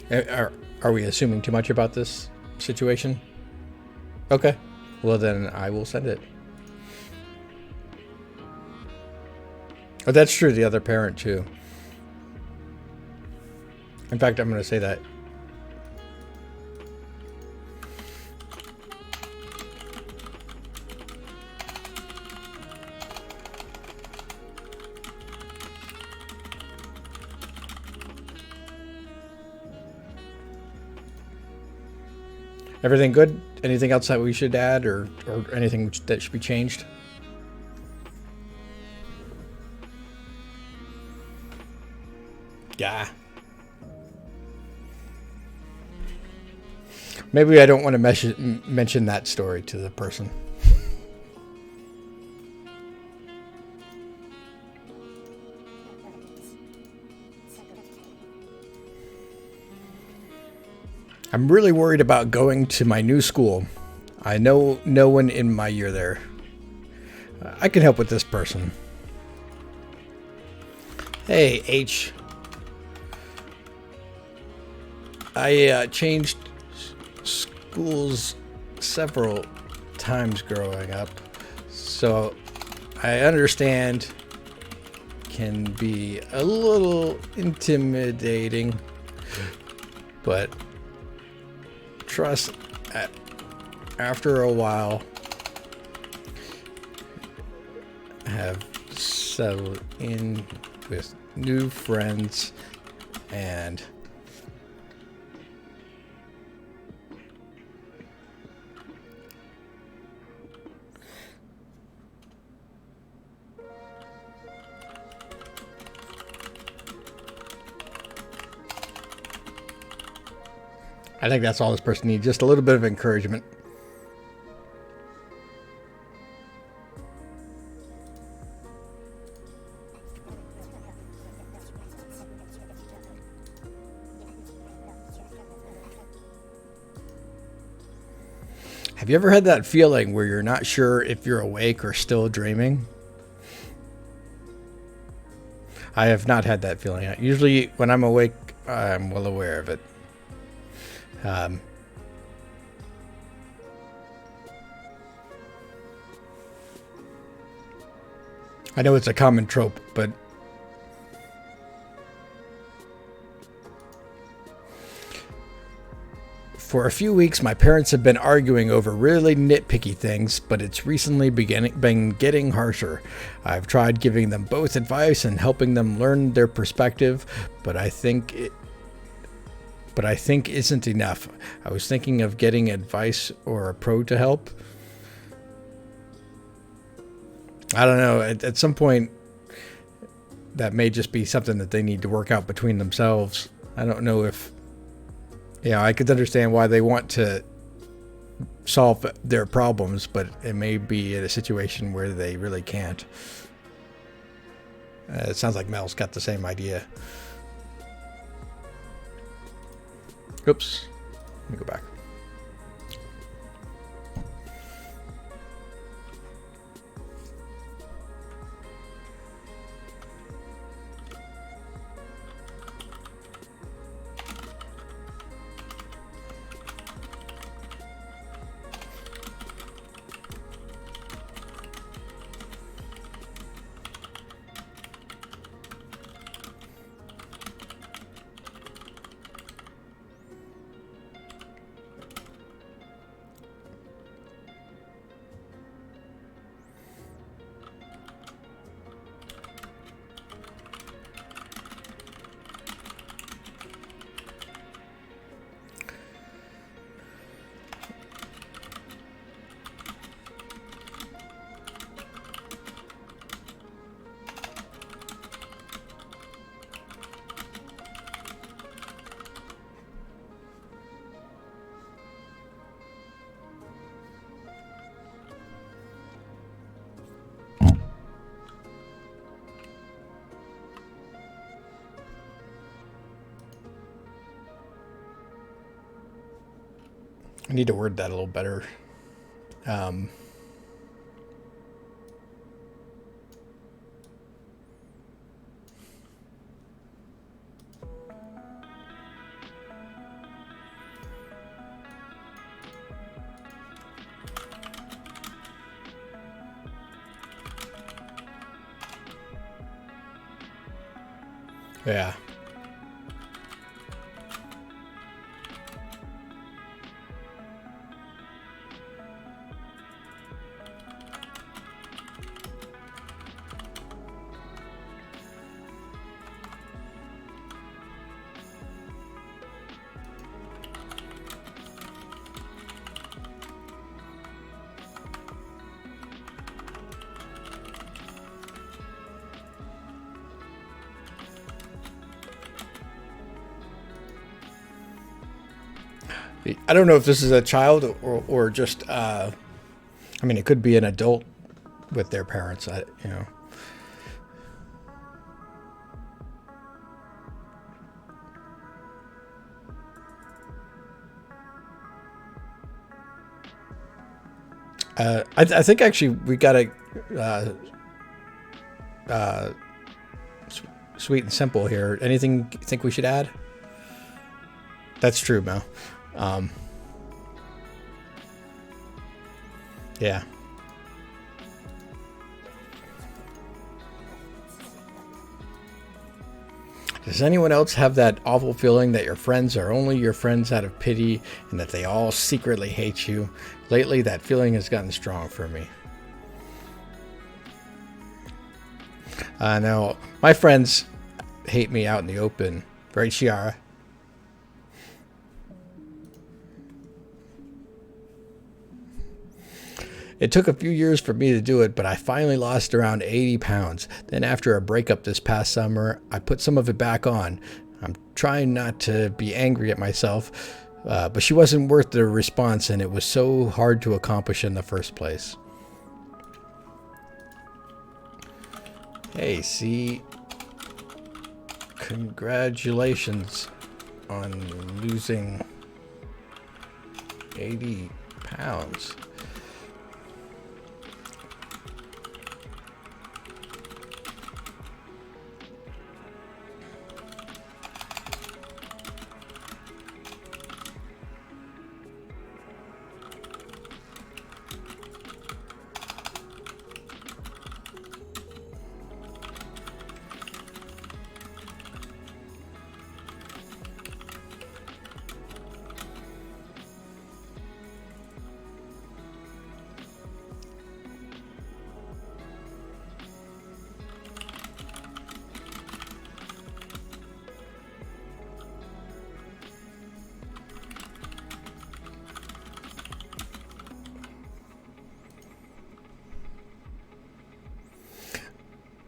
Are we assuming too much about this situation? Okay, well then I will send it. Oh, that's true, the other parent too. In fact, I'm going to say that. Everything good? Anything else that we should add or anything that should be changed? Yeah. Maybe I don't want to mention that story to the person. I'm really worried about going to my new school. I know no one in my year there. I can help with this person. Hey, H. I changed schools several times growing up, so I understand can be a little intimidating, but trust, after a while, have settled in with new friends and I think that's all this person needs, just a little bit of encouragement. Have you ever had that feeling where you're not sure if you're awake or still dreaming? I have not had that feeling. Usually when I'm awake, I'm well aware of it. I know it's a common trope, but for a few weeks, my parents have been arguing over really nitpicky things, but it's recently been getting harsher. I've tried giving them both advice and helping them learn their perspective, but I think isn't enough. I was thinking of getting advice or a pro to help. I don't know. At some point, that may just be something that they need to work out between themselves. I don't know if... Yeah, I could understand why they want to solve their problems, but it may be in a situation where they really can't. It sounds like Mel's got the same idea. Oops. Let me go back. I need to word that a little better. Yeah. I don't know if this is a child or just, I mean, it could be an adult with their parents, you know. I think actually we got a sweet and simple here. Anything you think we should add? That's true, Mel. Yeah. Does anyone else have that awful feeling that your friends are only your friends out of pity and that they all secretly hate you? Lately, that feeling has gotten strong for me. I know. My friends hate me out in the open. Right, Shiara? It took a few years for me to do it, but I finally lost around 80 pounds. Then after a breakup this past summer, I put some of it back on. I'm trying not to be angry at myself, but she wasn't worth the response, and it was so hard to accomplish in the first place. Hey, see, congratulations on losing 80 pounds.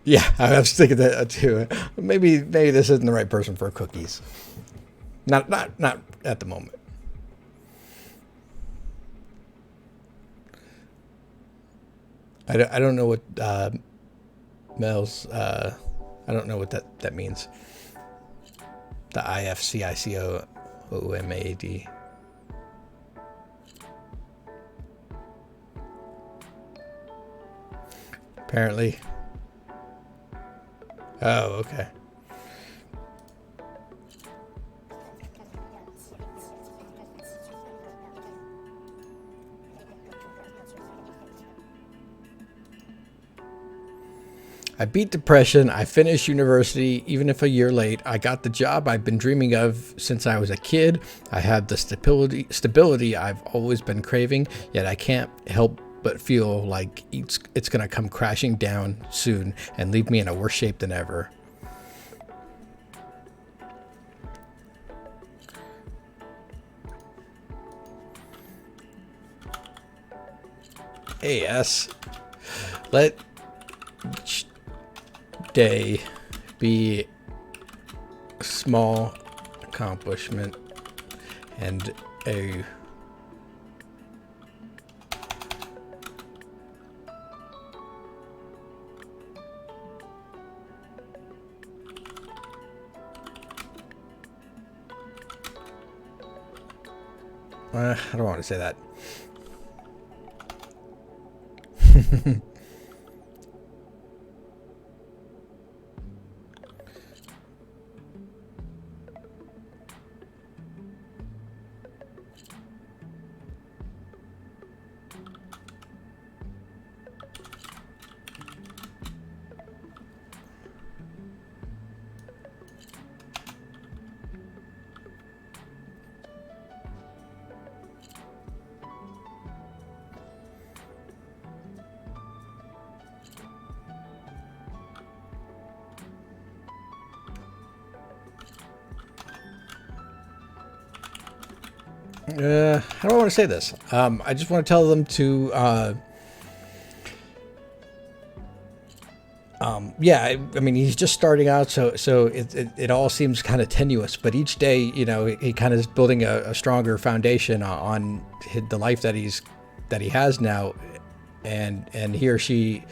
Yeah, I was thinking that too. Maybe this isn't the right person for cookies. Not at the moment. I don't know what Mel's. I don't know what that means. The IFCICOOMAD. Apparently. Oh, okay. I beat depression. I finished university, even if a year late. I got the job I've been dreaming of since I was a kid. I have the stability I've always been craving, yet I can't help but feel like it's going to come crashing down soon and leave me in a worse shape than ever. Hey, S. Let each day be a small accomplishment and a I don't want to say that. How do I want to say this? I just want to tell them to, yeah, I mean, he's just starting out, so it all seems kind of tenuous, but each day, you know, he kind of is building a stronger foundation on the life that he has now, and he or she,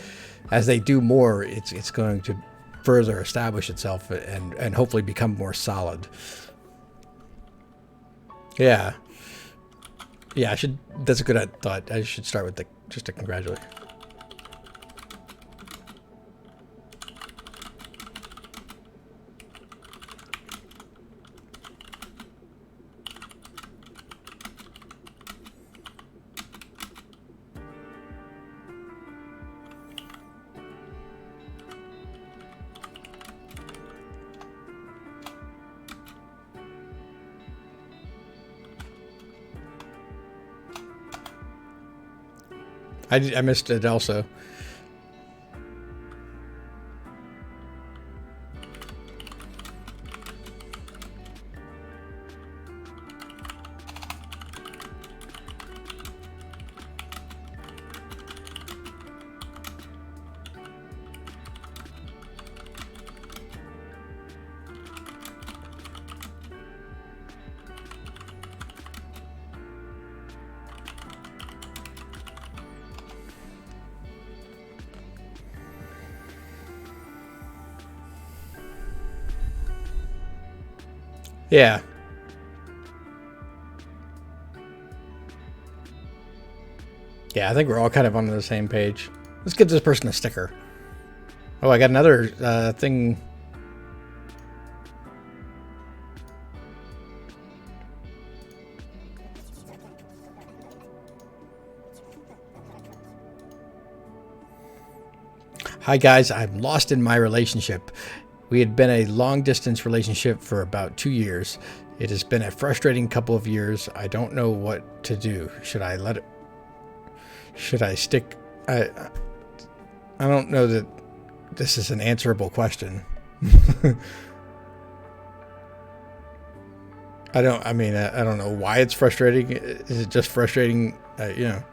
as they do more, it's going to further establish itself and hopefully become more solid. Yeah. Yeah, that's a good thought. I should start with just to congratulate. I missed it also. Yeah. Yeah, I think we're all kind of on the same page. Let's give this person a sticker. Oh, I got another thing. Hi guys, I'm lost in my relationship. We had been a long distance relationship for about 2 years. It has been a frustrating couple of years. I don't know what to do. Should I let it? Should I stick? I don't know that this is an answerable question. I don't know why it's frustrating. Is it just frustrating? Yeah.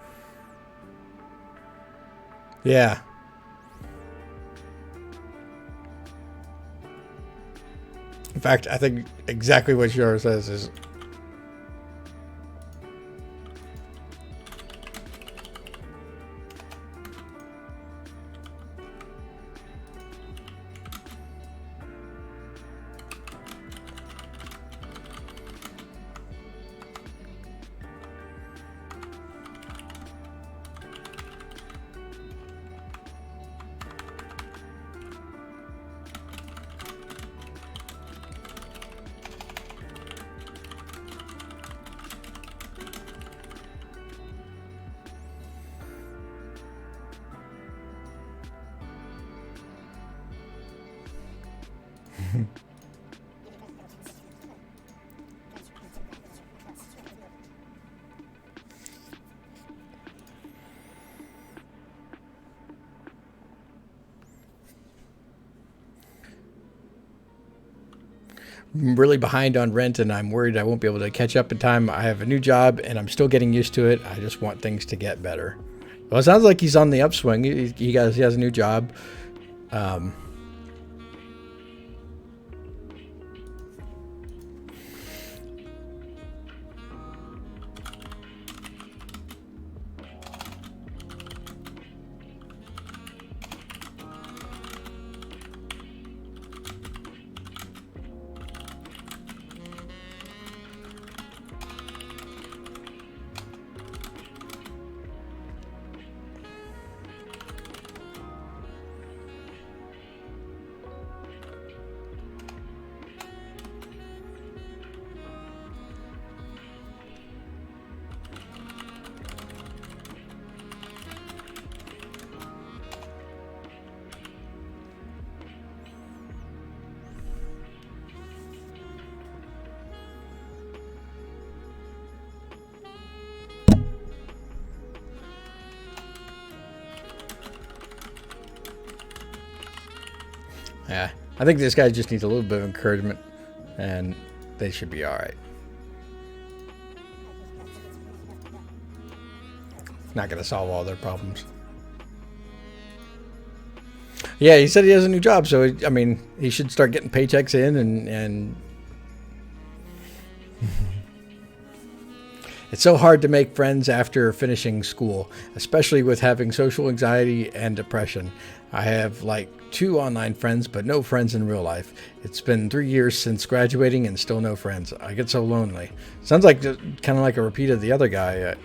In fact, I think exactly what yours says is. I'm really behind on rent and I'm worried I won't be able to catch up in time. I have a new job and I'm still getting used to it. I just want things to get better. Well, it sounds like he's on the upswing. He has a new job. Yeah, I think this guy just needs a little bit of encouragement, and they should be all right. Not going to solve all their problems. Yeah, he said he has a new job, so I mean, he should start getting paychecks in, and it's so hard to make friends after finishing school, especially with having social anxiety and depression. I have like 2 online friends, but no friends in real life. It's been 3 years since graduating and still no friends. I get so lonely. Sounds like kind of like a repeat of the other guy.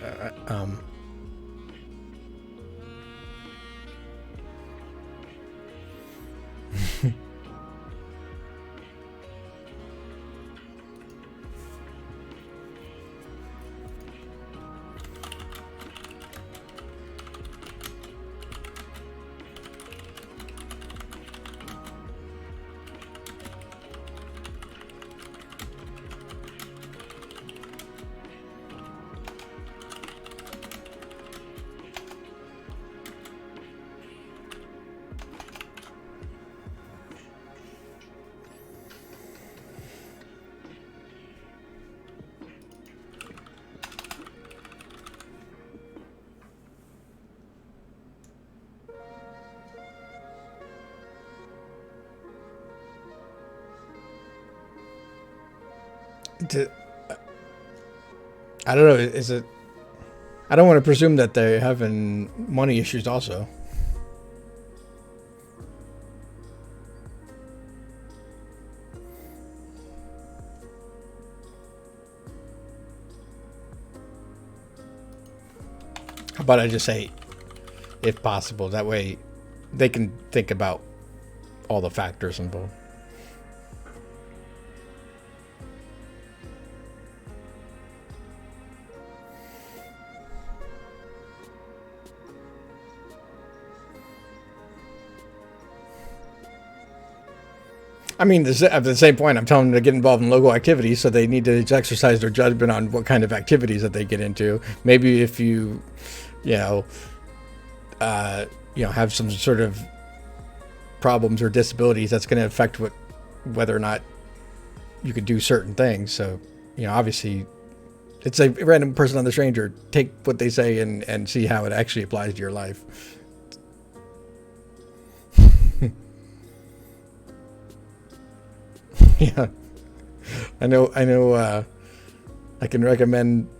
I don't know. Is it? I don't want to presume that they're having money issues also. How about I just say, if possible? That way they can think about all the factors involved. I mean, at the same point, I'm telling them to get involved in local activities, so they need to exercise their judgment on what kind of activities that they get into. Maybe if you know, have some sort of problems or disabilities, that's going to affect whether or not you could do certain things. So, obviously, it's a random person on the stranger. Take what they say and see how it actually applies to your life. Yeah, I know. I can recommend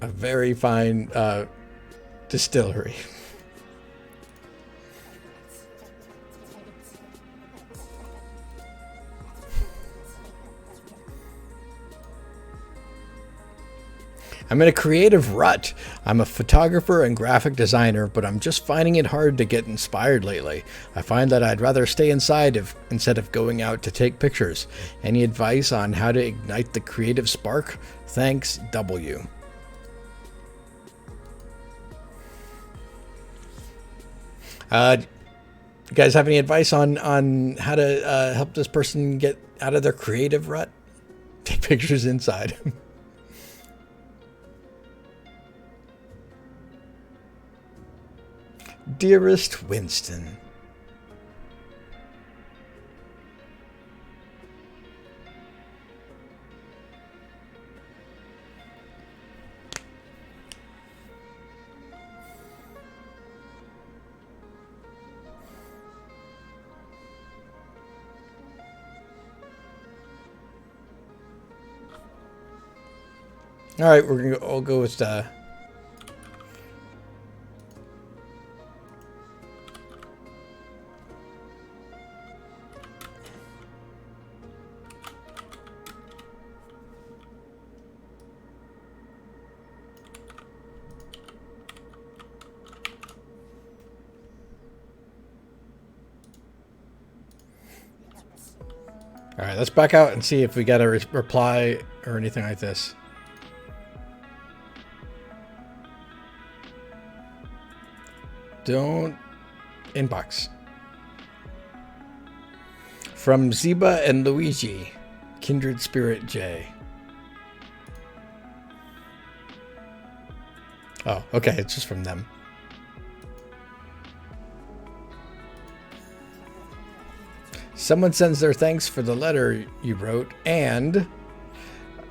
a very fine distillery. I'm in a creative rut. I'm a photographer and graphic designer, but I'm just finding it hard to get inspired lately. I find that I'd rather stay inside instead of going out to take pictures. Any advice on how to ignite the creative spark? Thanks, W. You guys have any advice on how to help this person get out of their creative rut? Take pictures inside. Dearest Winston. All right, we're gonna all go with all right, let's back out and see if we got a reply or anything like this. Don't inbox. From Zeba and Luigi, Kindred Spirit J. Oh, okay, it's just from them. Someone sends their thanks for the letter you wrote, and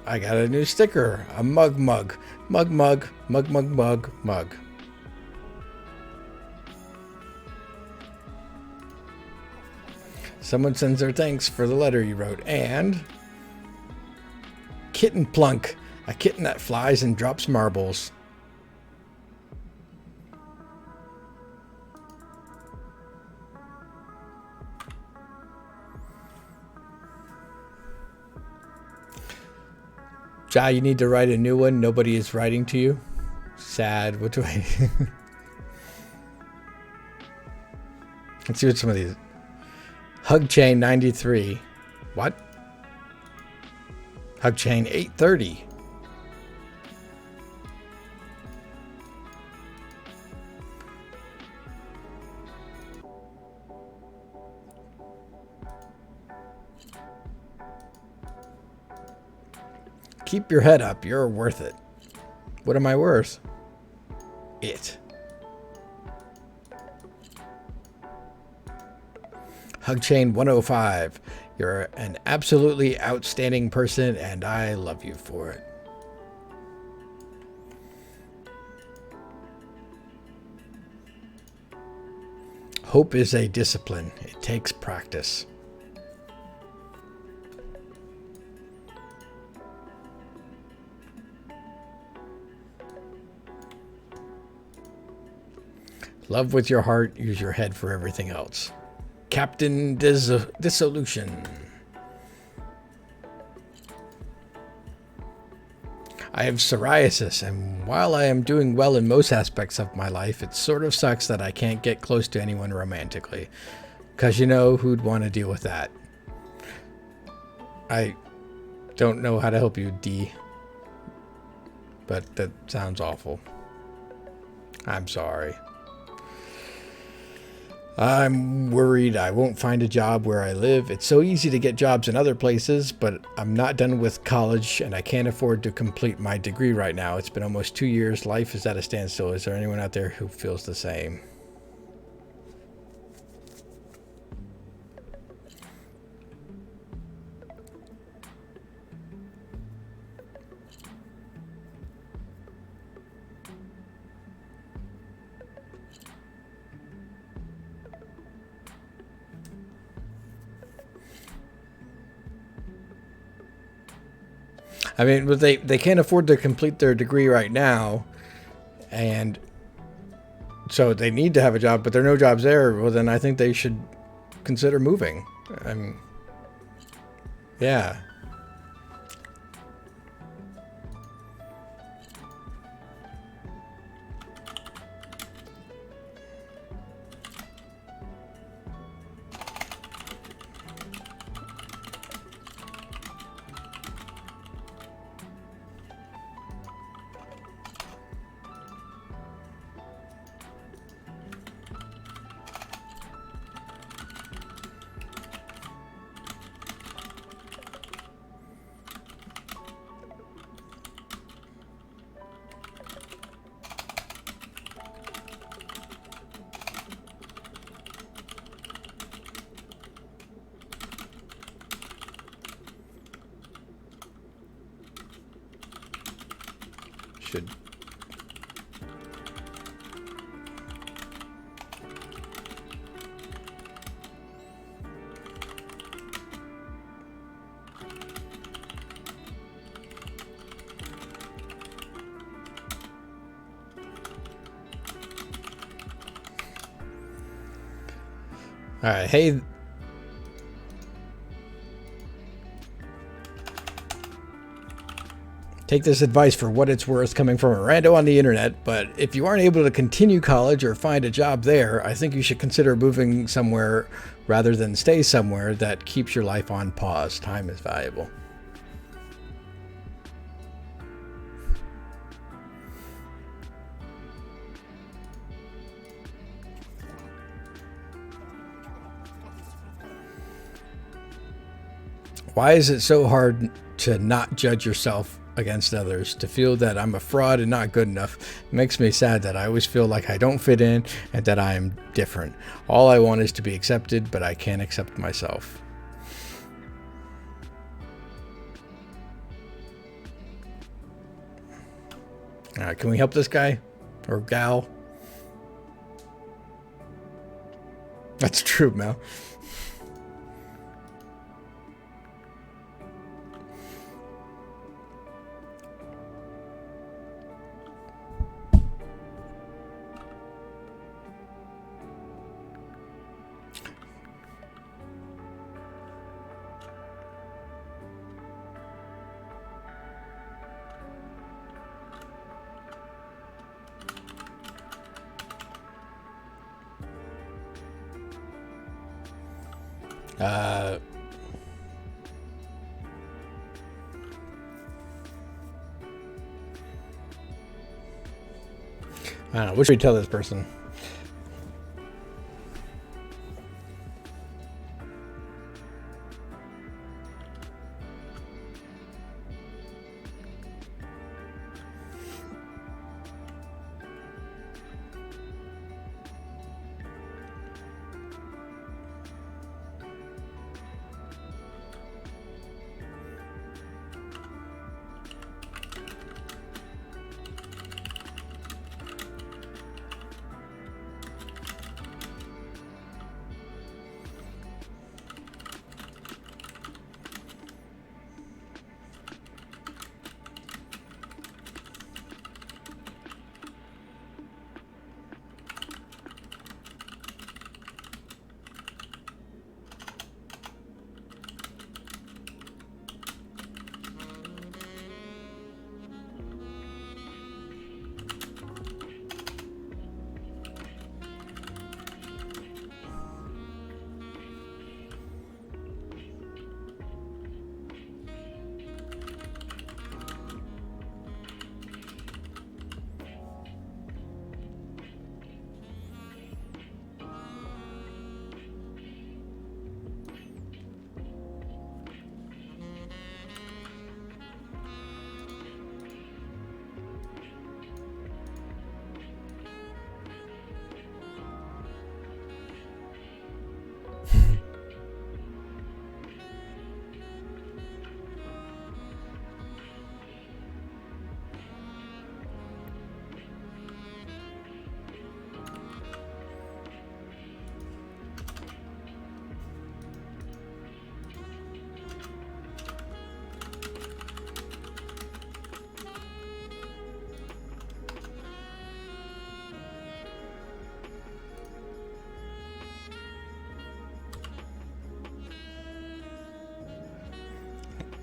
I got a new sticker, a mug. Someone sends their thanks for the letter you wrote, and Kitten Plunk, a kitten that flies and drops marbles. Ja, you need to write a new one. Nobody is writing to you. Sad. What do I... Let's see what some of these... Hug Chain 93. What? Hug Chain 830. Keep your head up. You're worth it. What am I worth? It. Hugchain 105. You're an absolutely outstanding person, and I love you for it. Hope is a discipline. It takes practice. Love with your heart, use your head for everything else. Captain Dissolution. I have psoriasis, and while I am doing well in most aspects of my life, it sort of sucks that I can't get close to anyone romantically. Because you know who'd want to deal with that. I don't know how to help you, D. But that sounds awful. I'm sorry. I'm worried I won't find a job where I live. It's so easy to get jobs in other places, but I'm not done with college and I can't afford to complete my degree right now. It's been almost 2 years. Life is at a standstill. Is there anyone out there who feels the same? I mean, but they can't afford to complete their degree right now, and so they need to have a job, but there are no jobs there. Well, then I think they should consider moving. I mean, yeah. Should. All right, hey. Take this advice for what it's worth coming from a rando on the internet, but if you aren't able to continue college or find a job there, I think you should consider moving somewhere rather than stay somewhere that keeps your life on pause. Time is valuable. Why is it so hard to not judge yourself against others, to feel that I'm a fraud and not good enough? It makes me sad that I always feel like I don't fit in and that I am different. All I want is to be accepted, but I can't accept myself. All right, can we help this guy or gal? That's true, Mel. I don't know. What should we tell this person?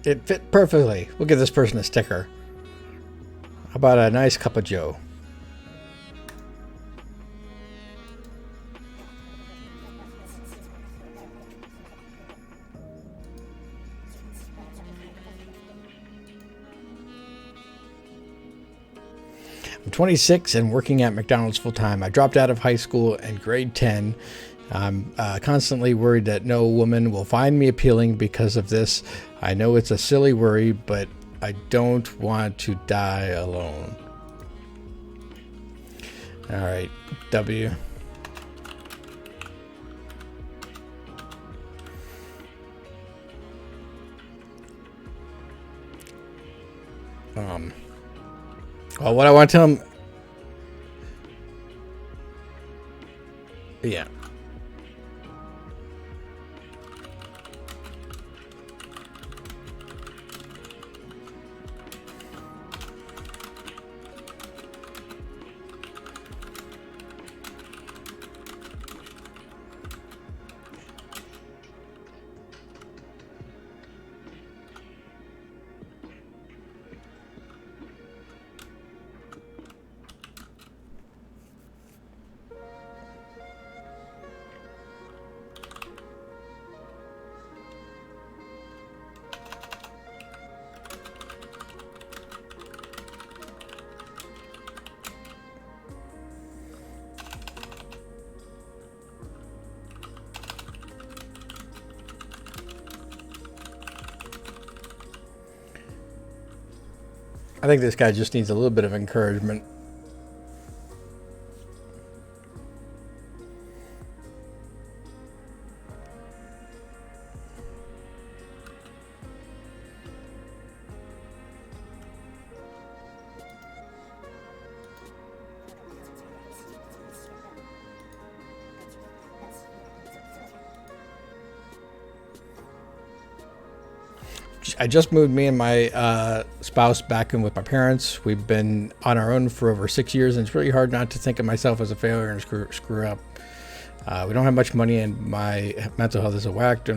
It fit perfectly. We'll give this person a sticker. How about a nice cup of Joe? I'm 26 and working at McDonald's full time. I dropped out of high school in grade 10. I'm constantly worried that no woman will find me appealing because of this. I know it's a silly worry, but I don't want to die alone. All right, W. Well, what I want to tell him. Yeah. I think this guy just needs a little bit of encouragement. I just moved me and my spouse back in with my parents. We've been on our own for over 6 years, and it's really hard not to think of myself as a failure and screw up. We don't have much money, and my mental health is a whack.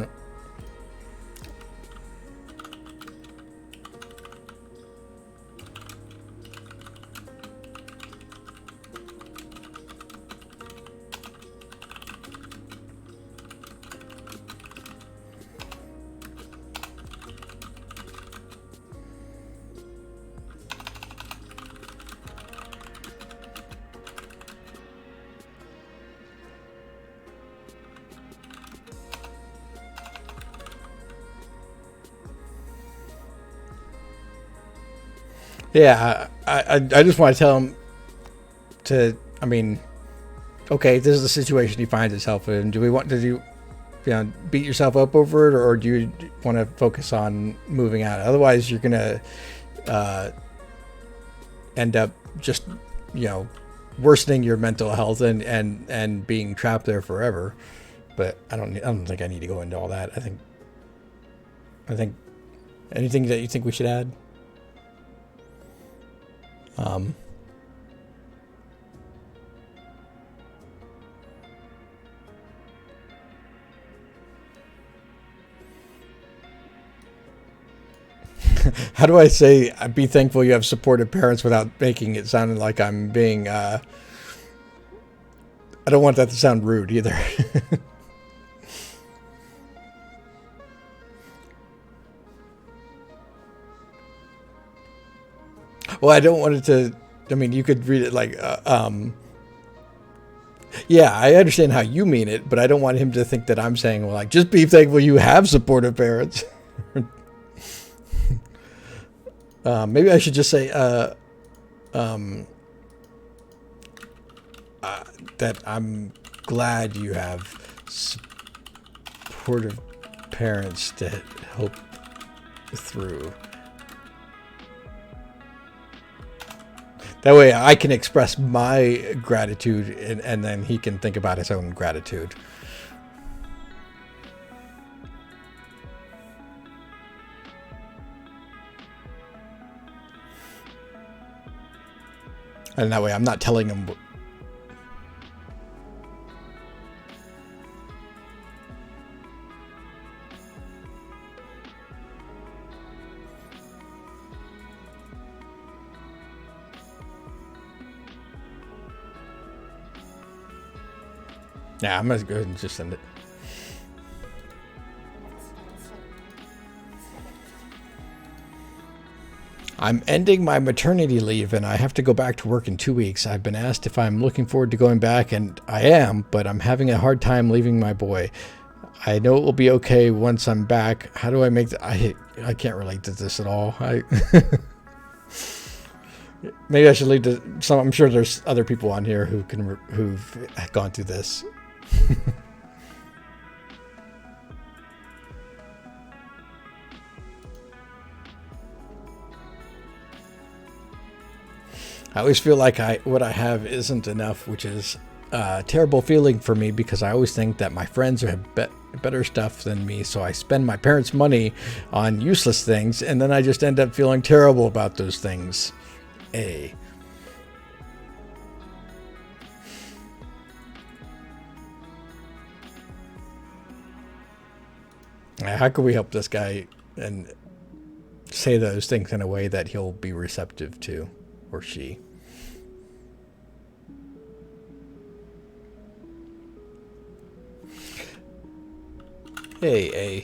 Yeah, I just want to tell him to. I mean, okay, this is the situation he finds himself in. Do you beat yourself up over it, or do you want to focus on moving out? Otherwise, you're gonna end up just worsening your mental health and being trapped there forever. But I don't think I need to go into all that. I think anything that you think we should add. How do I say be thankful you have supportive parents without making it sound like I'm being I don't want that to sound rude either. Well, I don't want it to. I mean, you could read it like, yeah, I understand how you mean it, but I don't want him to think that I'm saying, well, like, just be thankful you have supportive parents. Maybe I should just say that I'm glad you have supportive parents to help through. That way I can express my gratitude and then he can think about his own gratitude. And that way I'm not telling him. Yeah, I'm gonna go ahead and just send it. I'm ending my maternity leave and I have to go back to work in 2 weeks. I've been asked if I'm looking forward to going back, and I am, but I'm having a hard time leaving my boy. I know it will be okay once I'm back. How do I make the... I can't relate to this at all. Maybe I should leave to some... I'm sure there's other people on here who've gone through this. I always feel like what I have isn't enough, which is a terrible feeling for me because I always think that my friends have better stuff than me, so I spend my parents' money on useless things, and then I just end up feeling terrible about those things. How can we help this guy and say those things in a way that he'll be receptive to, or she? Hey,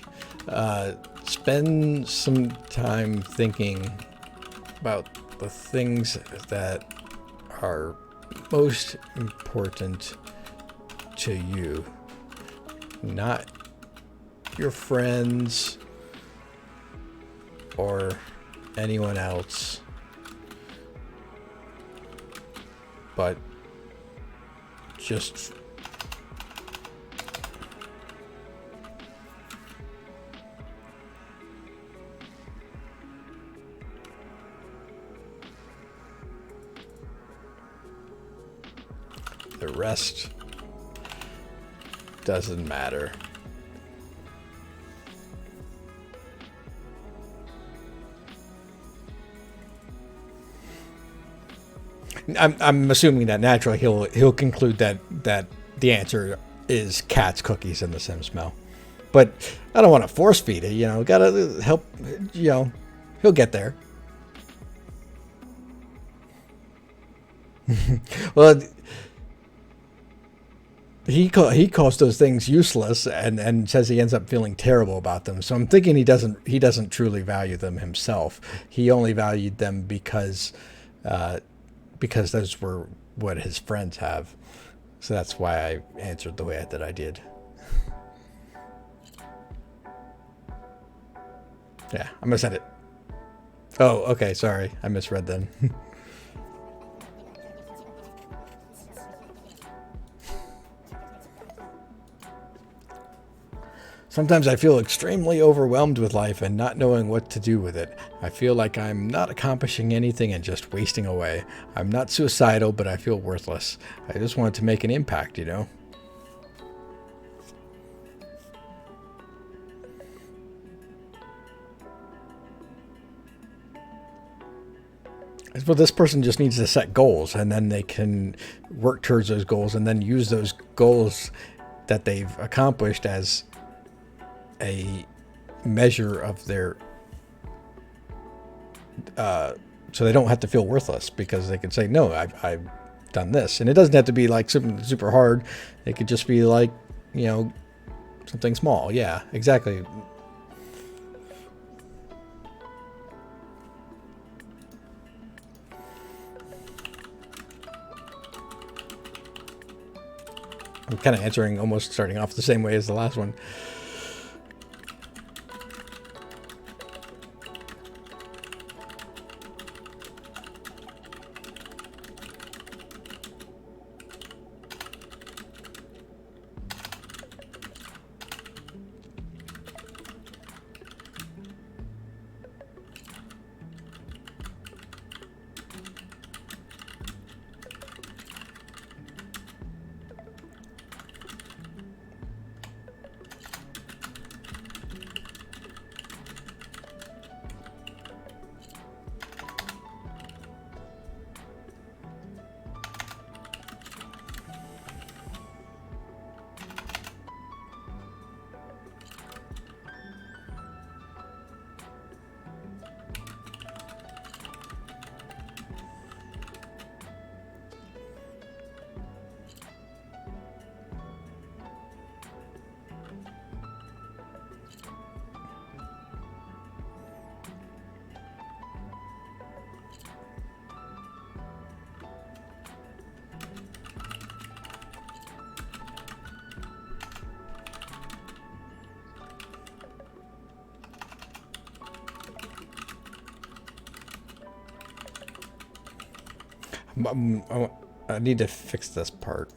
spend some time thinking about the things that are most important to you, not your friends or anyone else, but just the rest doesn't matter. I'm assuming that naturally he'll conclude that the answer is cats, cookies, and the Sim smell. But I don't want to force feed it. Gotta help. He'll get there. Well, he calls those things useless and says he ends up feeling terrible about them. So I'm thinking he doesn't truly value them himself. He only valued them because those were what his friends have. So that's why I answered the way that I did. Yeah, I'm gonna send it. Oh, okay, sorry. I misread then. Sometimes I feel extremely overwhelmed with life and not knowing what to do with it. I feel like I'm not accomplishing anything and just wasting away. I'm not suicidal, but I feel worthless. I just wanted to make an impact, Well, this person just needs to set goals, and then they can work towards those goals and then use those goals that they've accomplished as a measure of their so they don't have to feel worthless, because they can say, no, I've done this. And it doesn't have to be like something super hard. It could just be like, something small. Yeah, exactly. I'm kind of answering, almost starting off the same way as the last one. I need to fix this part.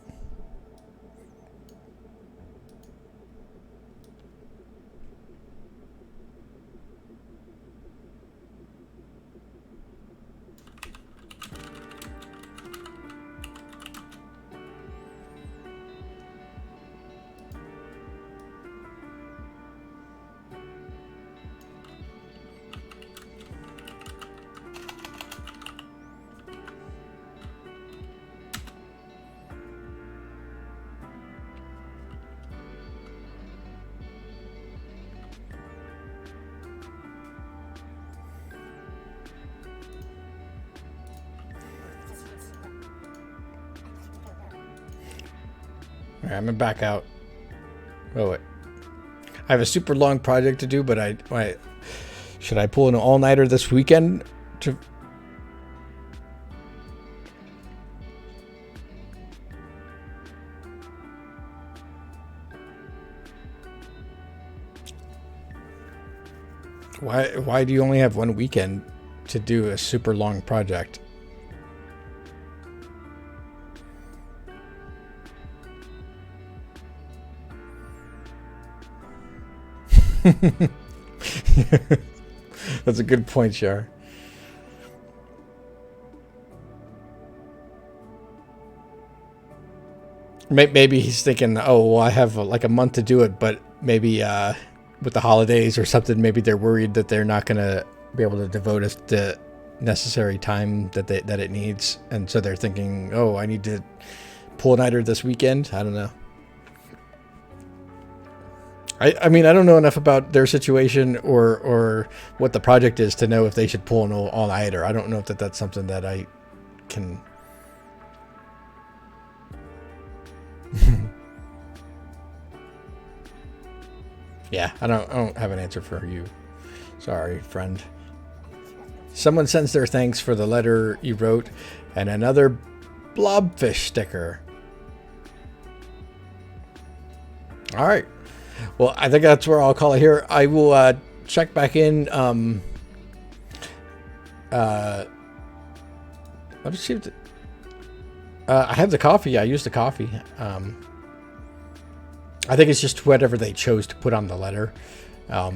All right, I'm gonna back out. Oh wait, I have a super long project to do, but should I pull an all-nighter this weekend? Why do you only have one weekend to do a super long project? That's a good point, Shar. Maybe he's thinking, oh, well, I have like a month to do it, but maybe with the holidays or something, maybe they're worried that they're not going to be able to devote us the necessary time that it needs, and so they're thinking, oh, I need to pull a nighter this weekend. I don't know. I mean, I don't know enough about their situation or what the project is to know if they should pull an all-nighter. I don't know if that's something that I can... Yeah, I don't have an answer for you. Sorry, friend. Someone sends their thanks for the letter you wrote and another blobfish sticker. All right. Well, I think that's where I'll call it here. I will check back in. Let me see. I have the coffee. I used the coffee. I think it's just whatever they chose to put on the letter. But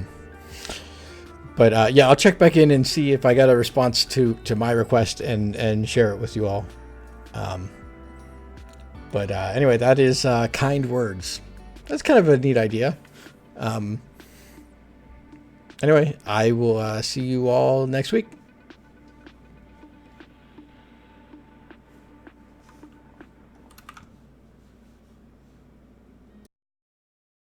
yeah, I'll check back in and see if I got a response to my request and share it with you all. But anyway, that is Kind Words. That's kind of a neat idea. Anyway, I will see you all next week.